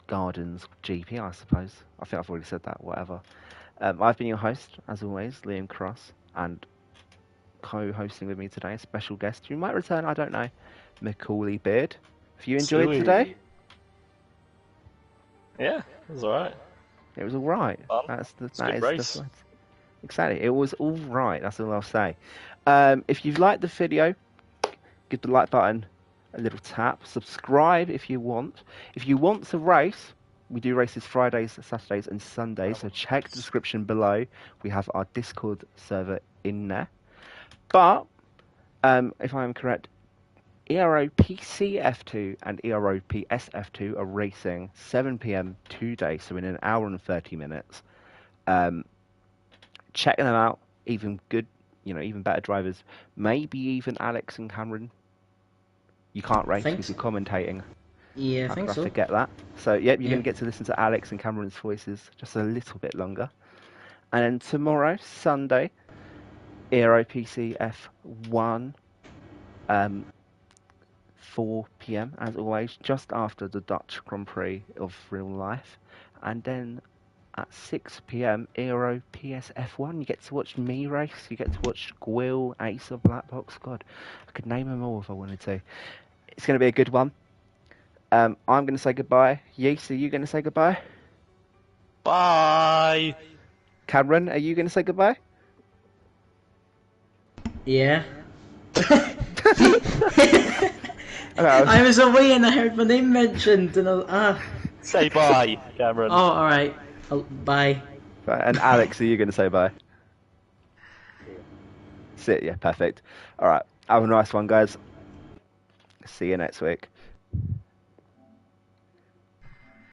Gardens GP, I suppose. I think I've already said that. Whatever. I've been your host, as always, Liam Cross, and co-hosting with me today, a special guest who might return. I don't know, Macaulay Beard. Have you enjoyed today? Yeah, it was alright. It was all right. That is the race. Exactly. It was all right. That's all I'll say. If you've liked the video, give the like button a little tap. Subscribe if you want. If you want to race, we do races Fridays, Saturdays, and Sundays. So check the description below. We have our Discord server in there. But if I am correct, Ero PC F2 and Ero PS F2 are racing 7 p.m. today, so in an hour and 30 minutes. Checking them out, even better drivers. Maybe even Alex and Cameron. You can't race because you're commentating. Yeah, I think so. Forget that. So, yep, you're going to get to listen to Alex and Cameron's voices just a little bit longer. And then tomorrow, Sunday, Ero PC F1, 4 p.m. as always, just after the Dutch Grand Prix of real life. And then at 6 p.m, Ero PS F1. You get to watch me race. You get to watch Gwil, Ace of Black Box. God, I could name them all if I wanted to. It's going to be a good one. I'm going to say goodbye. Yeast, are you going to say goodbye? Bye! Cameron, are you going to say goodbye? Yeah. Okay, I was away and I heard my name mentioned, and I was, Say bye, Cameron. Oh, alright. Bye. and Alex, are you going to say bye? Sit, yeah, perfect. All right, have a nice one, guys. See you next week.